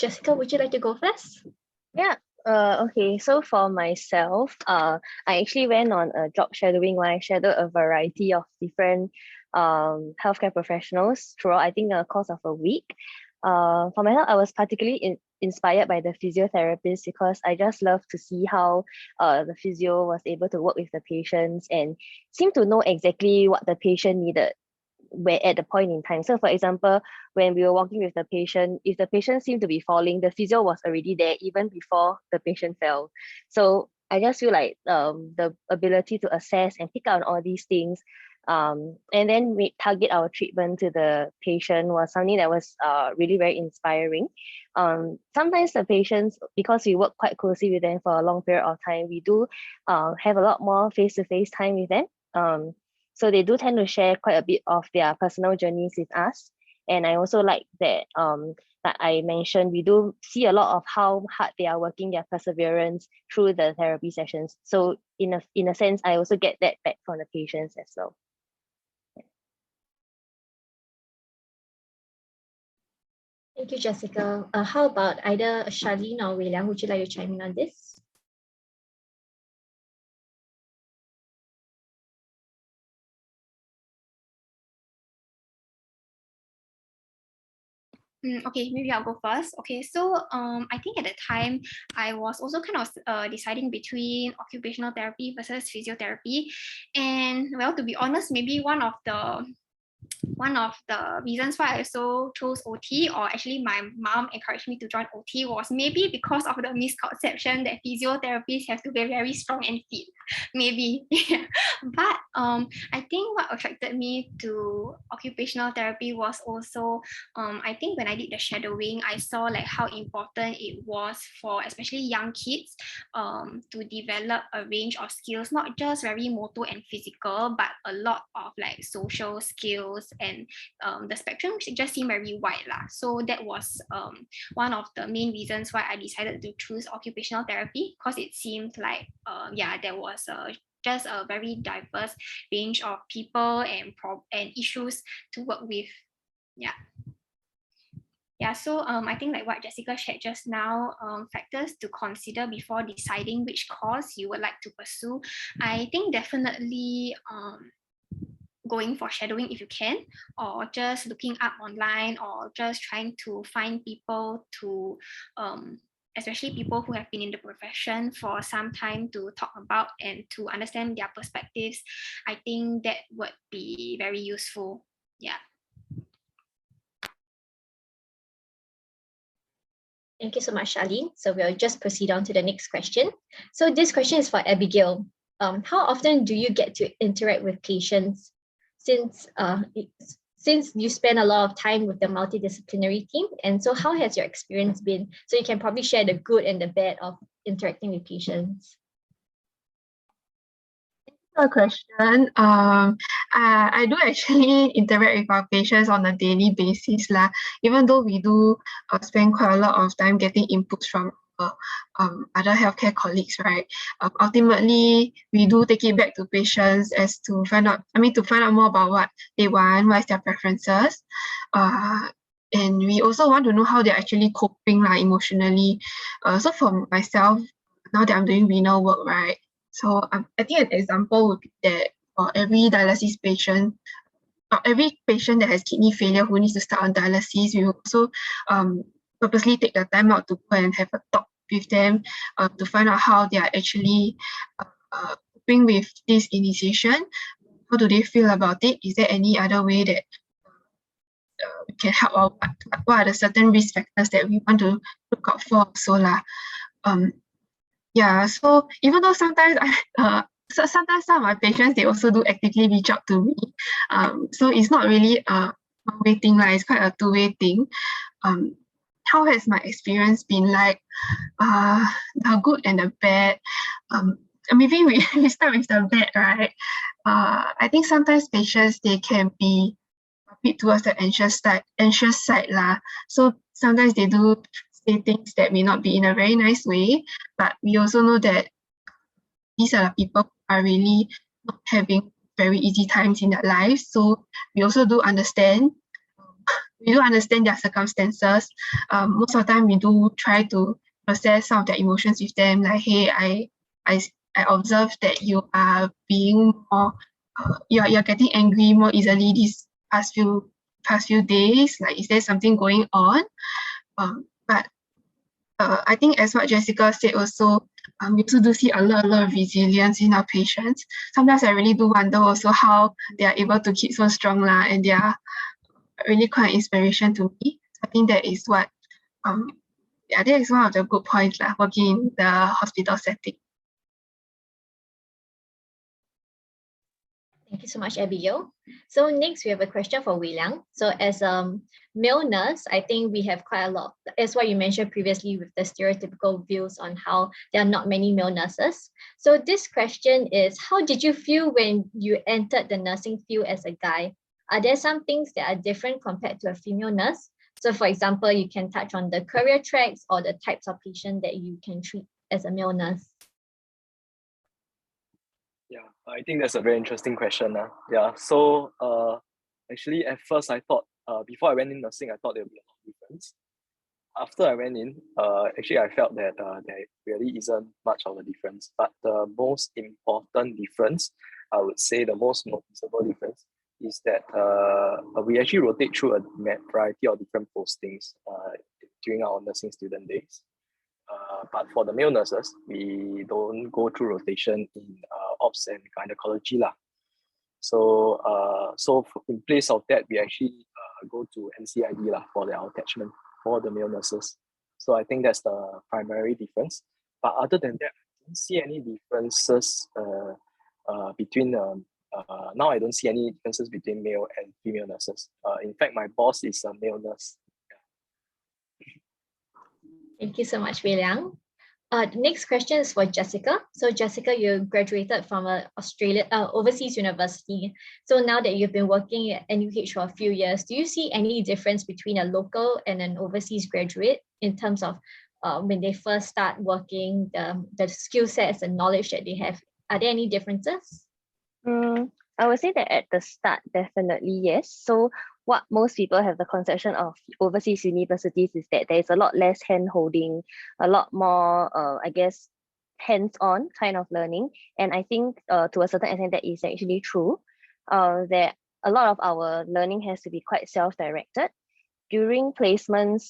Jessica, would you like to go first? Yeah. Okay, so for myself, I actually went on a job shadowing where I shadowed a variety of different healthcare professionals throughout, I think, a course of a week. For myself, I was particularly inspired by the physiotherapist because I just love to see how the physio was able to work with the patients and seem to know exactly what the patient needed where at the point in time. So for example, when we were walking with the patient, if the patient seemed to be falling, the physio was already there even before the patient fell. So I just feel like the ability to assess and pick out on all these things and then we target our treatment to the patient was something that was really very inspiring. Sometimes the patients, because we work quite closely with them for a long period of time, we do have a lot more face-to-face time with them. So they do tend to share quite a bit of their personal journeys with us. And I also like that, that I mentioned, we do see a lot of how hard they are working their perseverance through the therapy sessions. So in a sense, I also get that back from the patients as well. Thank you, Jessica. How about either Charlene or Wei Liang? Would you like to chime in on this? Okay, maybe I'll go first. Okay, so I think at the time I was also kind of deciding between occupational therapy versus physiotherapy, and well, to be honest, maybe one of the reasons why I also chose OT, or actually my mom encouraged me to join OT, was maybe because of the misconception that physiotherapists have to be very strong and fit. Maybe. Yeah. But I think what attracted me to occupational therapy was also I think when I did the shadowing, I saw like how important it was for especially young kids to develop a range of skills, not just very motor and physical, but a lot of like social skills, and the spectrum just seemed very wide lah. So that was one of the main reasons why I decided to choose occupational therapy, because it seemed like there was just a very diverse range of people and issues to work with. Yeah. Yeah, so I think like what Jessica shared just now, factors to consider before deciding which course you would like to pursue. I think definitely going for shadowing if you can, or just looking up online, or just trying to find people to especially people who have been in the profession for some time to talk about and to understand their perspectives. I think that would be very useful. Yeah. Thank you so much, Charlene. So we'll just proceed on to the next question. So this question is for Abigail. How often do you get to interact with patients, since you spend a lot of time with the multidisciplinary team? And so how has your experience been? So you can probably share the good and the bad of interacting with patients. A question. I do actually interact with our patients on a daily basis lah. Even though we do spend quite a lot of time getting inputs from other healthcare colleagues, right? Ultimately, we do take it back to patients as to find out more about what they want, what is their preferences, and we also want to know how they're actually coping emotionally. So for myself, now that I'm doing renal work, right? So I think an example would be that for every dialysis patient, or every patient that has kidney failure who needs to start on dialysis, we will also purposely take the time out to go and have a talk with them to find out how they are actually coping with this initiation. How do they feel about it? Is there any other way that we can help, or what are the certain risk factors that we want to look out for? So yeah, so even though sometimes sometimes some of my patients, they also do actively reach out to me. So it's not really a one-way thing, it's quite a two-way thing. How has my experience been like? The good and the bad. Maybe we start with the bad, right? I think sometimes patients, they can be a bit towards the anxious side lah. So sometimes they do say things that may not be in a very nice way, but we also know that these are the people who are really not having very easy times in their lives. So we also do understand. We do understand their circumstances. Most of the time, we do try to process some of their emotions with them. Like, hey, I observed that you are being more, you're getting angry more easily these past few days. Like, is there something going on? But I think as what Jessica said also, we also do see a lot of resilience in our patients. Sometimes I really do wonder also how they are able to keep so strong lah, and they are really quite an inspiration to me. I think that is what that is one of the good points lah, working in the hospital setting. Thank you so much, Abigail. So next we have a question for Wei Liang. So as a male nurse, I think we have quite a lot, as what you mentioned previously with the stereotypical views on how there are not many male nurses. So this question is, how did you feel when you entered the nursing field as a guy? Are there some things that are different compared to a female nurse? So for example, you can touch on the career tracks or the types of patient that you can treat as a male nurse. Yeah, I think that's a very interesting question. Yeah, so actually at first I thought, before I went in nursing, I thought there would be a lot of difference. After I went in, actually I felt that there really isn't much of a difference. But the most important difference, I would say the most noticeable difference, is that we actually rotate through a variety of different postings during our nursing student days. But for the male nurses, we don't go through rotation in ops and gynecology lah. So in place of that, we actually go to NCID lah for our attachment for the male nurses. So I think that's the primary difference. But other than that, I don't see any differences between now I don't see any differences between male and female nurses. In fact, my boss is a male nurse. Thank you so much, Wei Liang. The next question is for Jessica. So Jessica, you graduated from an overseas university. So now that you've been working at NUH for a few years, do you see any difference between a local and an overseas graduate in terms of when they first start working, the skill sets and knowledge that they have? Are there any differences? I would say that at the start, definitely yes. So what most people have the conception of overseas universities is that there's a lot less hand-holding, a lot more, I guess, hands-on kind of learning. And I think to a certain extent that is actually true. That a lot of our learning has to be quite self-directed. During placements,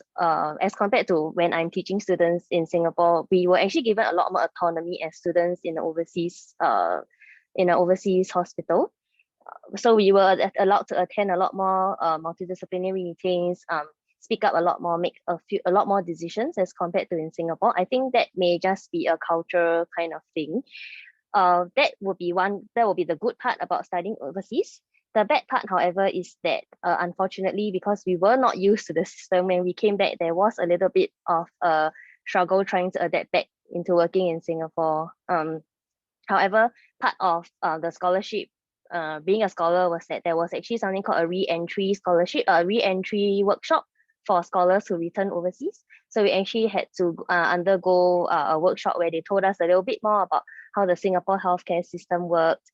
as compared to when I'm teaching students in Singapore, we were actually given a lot more autonomy as students in an overseas hospital. So we were allowed to attend a lot more multidisciplinary meetings, speak up a lot more, make a lot more decisions as compared to in Singapore. I think that may just be a cultural kind of thing. That will be the good part about studying overseas. The bad part, however, is that unfortunately, because we were not used to the system, when we came back, there was a little bit of a struggle trying to adapt back into working in Singapore. However, part of the scholarship, being a scholar, was that there was actually something called a re-entry scholarship, a re-entry workshop for scholars who return overseas. So we actually had to undergo a workshop where they told us a little bit more about how the Singapore healthcare system worked.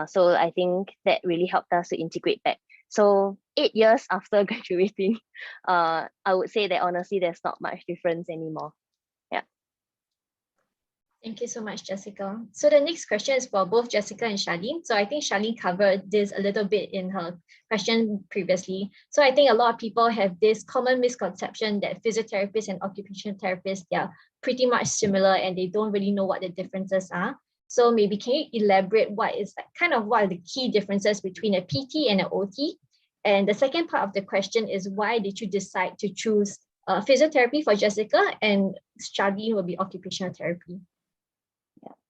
So I think that really helped us to integrate back. So 8 years after graduating, I would say that honestly, there's not much difference anymore. Yeah. Thank you so much, Jessica. So the next question is for both Jessica and Charlene. So I think Charlene covered this a little bit in her question previously. So I think a lot of people have this common misconception that physiotherapists and occupational therapists, they are pretty much similar and they don't really know what the differences are. So maybe can you elaborate what are the key differences between a PT and an OT? And the second part of the question is, why did you decide to choose physiotherapy for Jessica, and Charlene will be occupational therapy?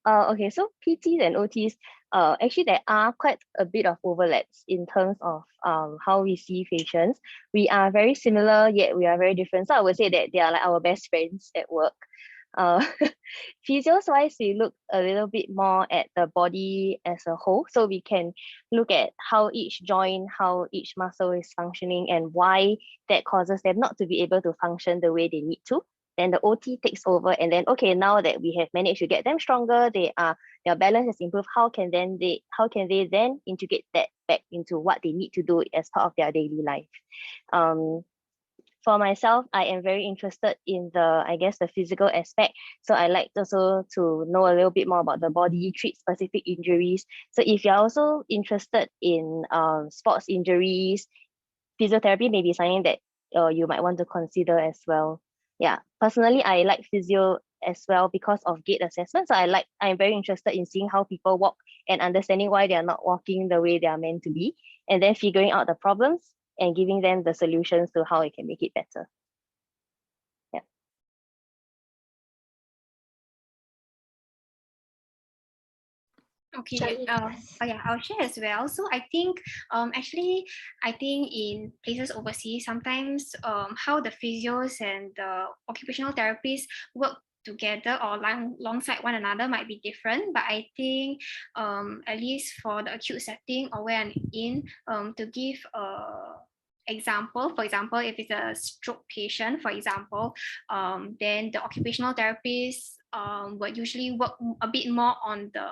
Okay, so PTs and OTs, actually there are quite a bit of overlaps in terms of how we see patients. We are very similar, yet we are very different. So I would say that they are like our best friends at work. Physios wise, we look a little bit more at the body as a whole. So we can look at how each joint, how each muscle is functioning, and why that causes them not to be able to function the way they need to. Then the OT takes over, and then okay, now that we have managed to get them stronger, their balance has improved. How can they then integrate that back into what they need to do as part of their daily life? For myself, I am very interested in the physical aspect. So I like also to know a little bit more about the body, treat specific injuries. So if you're also interested in sports injuries, physiotherapy may be something that you might want to consider as well. Yeah, personally, I like physio as well because of gait assessment. So I'm very interested in seeing how people walk and understanding why they are not walking the way they are meant to be, and then figuring out the problems and giving them the solutions to how it can make it better. Yeah. Okay, yeah, I'll share as well. So I think I think in places overseas, sometimes how the physios and the occupational therapists work together or alongside one another might be different, but I think at least for the acute setting or where I'm in, to give example, for example, if it's a stroke patient, for example, then the occupational therapist would usually work a bit more on the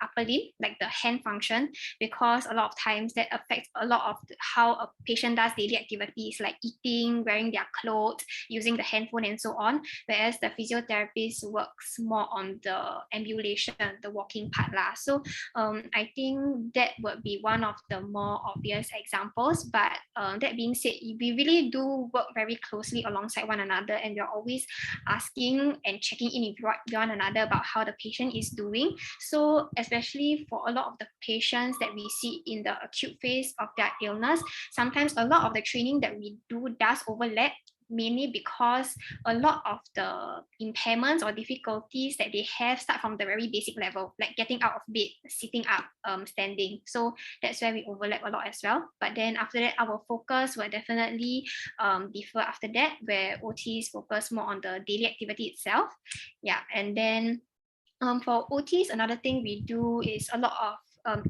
upper limb, like the hand function, because a lot of times that affects a lot of how a patient does daily activities like eating, wearing their clothes, using the handphone, and so on. Whereas the physiotherapist works more on the ambulation, the walking part lah. So I think that would be one of the more obvious examples. But that being said, we really do work very closely alongside one another, and we're always asking and checking in with one another about how the patient is doing. So especially for a lot of the patients that we see in the acute phase of their illness, sometimes a lot of the training that we do does overlap, mainly because a lot of the impairments or difficulties that they have start from the very basic level, like getting out of bed, sitting up, standing. So that's where we overlap a lot as well. But then after that, our focus will definitely differ after that, where OTs focus more on the daily activity itself. Yeah, and then for OTs, another thing we do is a lot of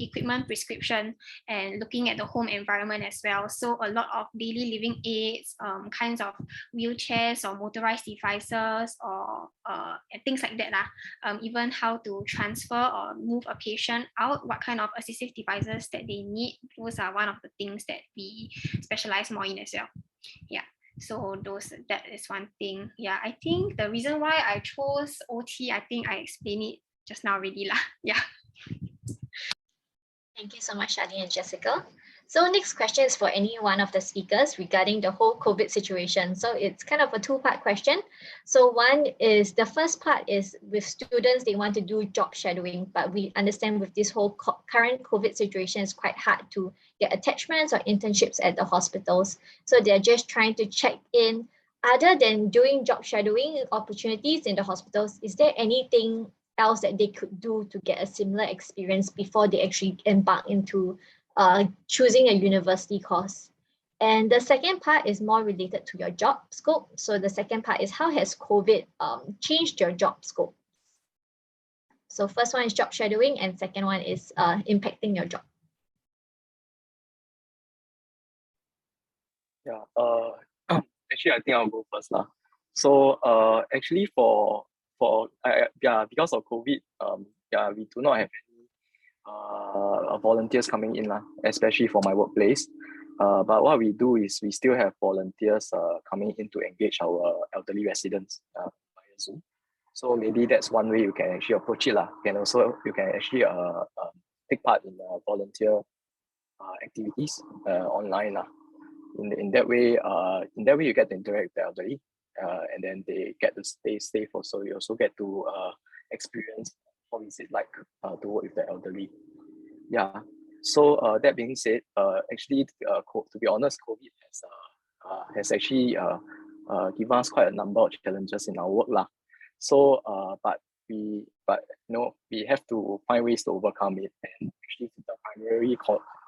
equipment prescription and looking at the home environment as well. So a lot of daily living aids, kinds of wheelchairs or motorized devices or things like that. Even how to transfer or move a patient out, what kind of assistive devices that they need. Those are one of the things that we specialize more in as well. Yeah. So that is one thing. Yeah, I think the reason why I chose OT, I think I explained it just now already lah. Yeah. Thank you so much, Charlene and Jessica. So next question is for any one of the speakers regarding the whole COVID situation. So it's kind of a two-part question. So one is, the first part is with students, they want to do job shadowing, but we understand with this whole current COVID situation, it's quite hard to get attachments or internships at the hospitals. So they're just trying to check in, other than doing job shadowing opportunities in the hospitals, is there anything else that they could do to get a similar experience before they actually embark into choosing a university course? And the second part is more related to your job scope. So the second part is, how has COVID changed your job scope? So first one is job shadowing, and second one is impacting your job. Yeah, actually, I think I'll go first lah. So actually because of COVID, we do not have any volunteers coming in lah, especially for my workplace. But what we do is we still have volunteers coming in to engage our elderly residents via Zoom. So maybe that's one way you can actually approach it lah. And also you can actually take part in volunteer activities online lah. In that way, you get to interact with the elderly, and then they get to stay safe. Also, you also get to experience what is it like to work with the elderly. Yeah. So that being said, actually, to be honest, COVID has actually given us quite a number of challenges in our work lah. So, but we have to find ways to overcome it, and actually the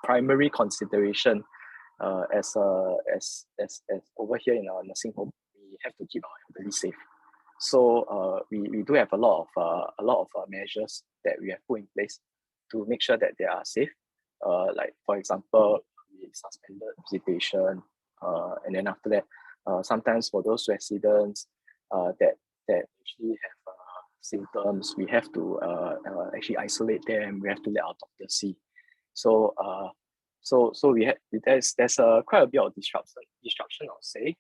primary consideration as over here in our nursing home, we have to keep our elderly safe. So we do have a lot of measures that we have put in place to make sure that they are safe. Like for example, we suspended visitation, and then after that, sometimes for those residents that actually have symptoms, we have to actually isolate them. We have to let our doctor see. So we have there's quite a bit of disruption, I'll say.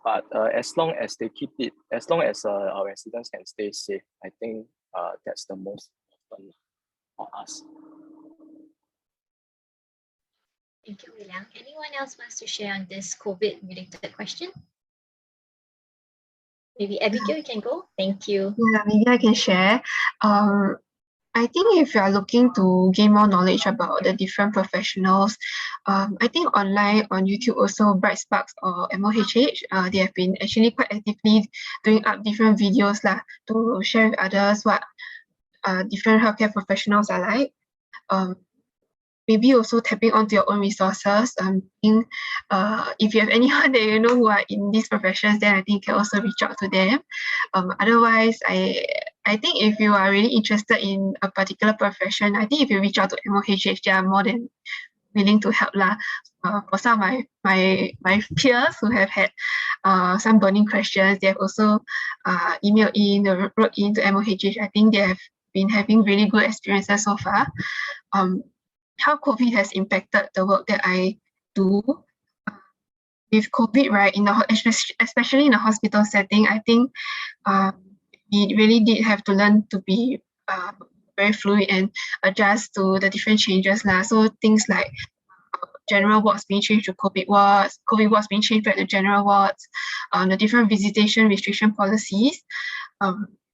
But as long as they keep it, as long as our residents can stay safe, I think that's the most important for us. Thank you, William. Anyone else wants to share on this COVID-related question? Maybe Abigail, you can go. Thank you. Yeah, maybe I can share. I think if you are looking to gain more knowledge about the different professionals, I think online on YouTube also, Bright Sparks or MOHH, they have been actually quite actively doing up different videos lah, to share with others what different healthcare professionals are like. Maybe also tapping onto your own resources. If you have anyone that you know who are in these professions, then I think you can also reach out to them. Otherwise, I think if you are really interested in a particular profession, I think if you reach out to MOHH, they are more than willing to help lah. For some of my peers who have had some burning questions, they have also emailed in or wrote in to MOHH. I think they have been having really good experiences so far. How COVID has impacted the work that I do. With COVID, right, especially in a hospital setting, I think we really did have to learn to be very fluid and adjust to the different changes lah. So things like general wards being changed to COVID wards being changed back to general wards, the different visitation restriction policies.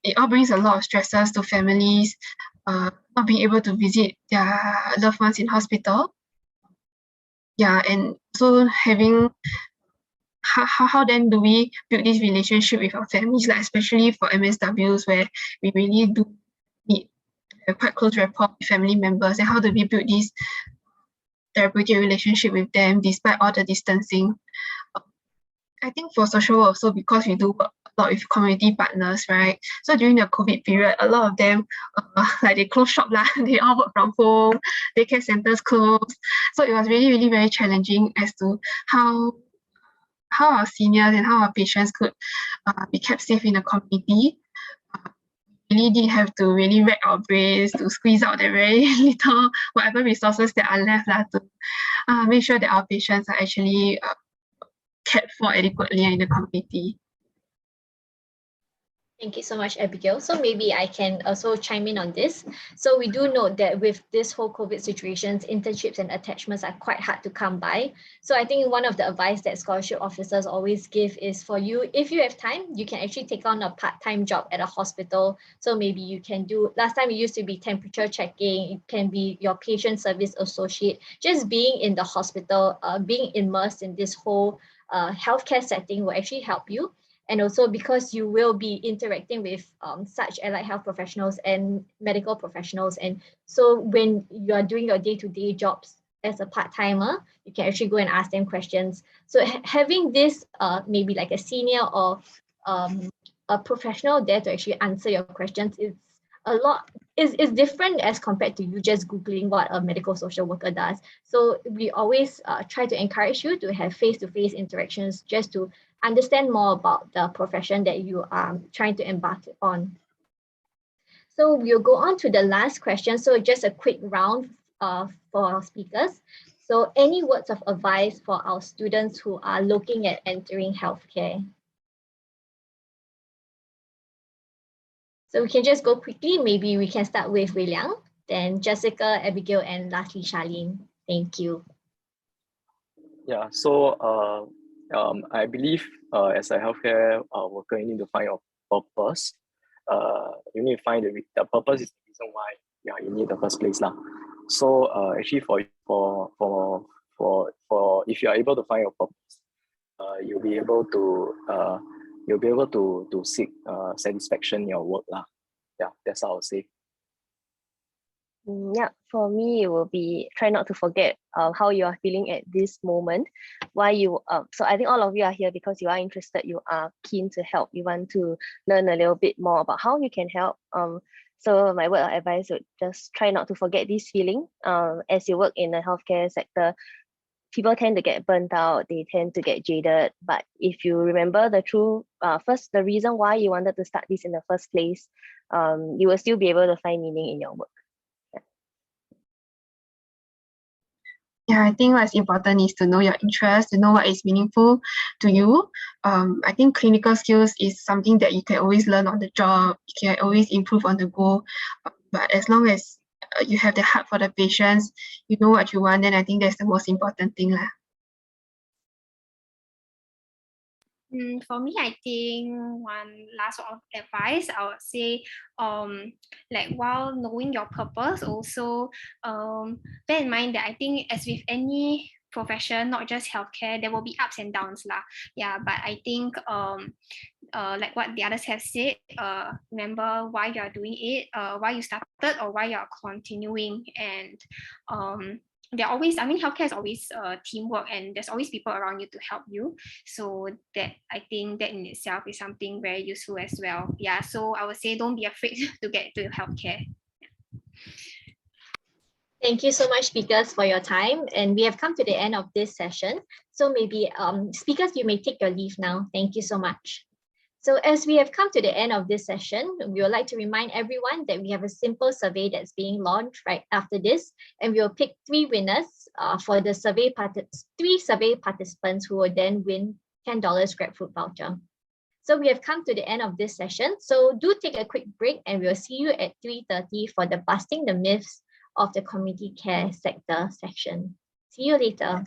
It all brings a lot of stresses to families, not being able to visit their loved ones in hospital. Yeah, and so having how then do we build this relationship with our families, like especially for MSWs where we really do need a quite close rapport with family members, and how do we build this therapeutic relationship with them despite all the distancing? I think for social work also, because we do work a lot with community partners, right? So during the COVID period, a lot of them, like they close shop lah, they all work from home, daycare centers closed. So it was really, really very challenging as to how our seniors and how our patients could be kept safe in the community. We really did have to really rack our brains to squeeze out the very little, whatever resources that are left to make sure that our patients are actually cared for adequately in the community. Thank you so much, Abigail. So maybe I can also chime in on this. So we do note that with this whole COVID situations, internships and attachments are quite hard to come by. So I think one of the advice that scholarship officers always give is for you, if you have time, you can actually take on a part-time job at a hospital. So maybe you can do, last time it used to be temperature checking, it can be your patient service associate, just being in the hospital, being immersed in this whole healthcare setting will actually help you. And also because you will be interacting with such allied health professionals and medical professionals. And so when you are doing your day-to-day jobs as a part-timer, you can actually go and ask them questions. So having this maybe like a senior or a professional there to actually answer your questions is is different as compared to you just Googling what a medical social worker does. So we always try to encourage you to have face-to-face interactions just to understand more about the profession that you are trying to embark on. So we'll go on to the last question. So just a quick round for our speakers. So any words of advice for our students who are looking at entering healthcare? So we can just go quickly. Maybe we can start with Wei Liang, then Jessica, Abigail, and lastly Charlene. Thank you. Yeah, so I believe as a healthcare worker, you need to find your purpose. You need to find the purpose is the reason why you need the first place lah. So actually for if you are able to find your purpose, you'll be able to seek satisfaction in your work lah. Yeah, that's how I would say. Yeah, for me, it will be try not to forget how you are feeling at this moment. Why you so I think all of you are here because you are interested, you are keen to help, you want to learn a little bit more about how you can help. So my word of advice would just try not to forget this feeling. As you work in the healthcare sector, people tend to get burnt out, they tend to get jaded. But if you remember the true the reason why you wanted to start this in the first place, you will still be able to find meaning in your work. Yeah, I think what's important is to know your interest, to know what is meaningful to you. I think clinical skills is something that you can always learn on the job, you can always improve on the go. But as long as you have the heart for the patients, you know what you want, then I think that's the most important thing lah. For me, I think one last of advice I would say, like while knowing your purpose, also bear in mind that I think as with any profession, not just healthcare, there will be ups and downs lah. Yeah, but I think like what the others have said, remember why you are doing it, why you started or why you are continuing, and they're always, I mean, healthcare is always teamwork, and there's always people around you to help you. So that, I think that in itself is something very useful as well. Yeah, so I would say don't be afraid to get to healthcare. Thank you so much, speakers, for your time. And we have come to the end of this session. So maybe speakers, you may take your leave now. Thank you so much. So as we have come to the end of this session, we would like to remind everyone that we have a simple survey that's being launched right after this, and we will pick 3 winners for the survey 3 survey participants who will then win $10 GrabFood voucher. So we have come to the end of this session. So do take a quick break, and we'll see you at 3:30 for the Busting the Myths of the Community Care Sector section. See you later.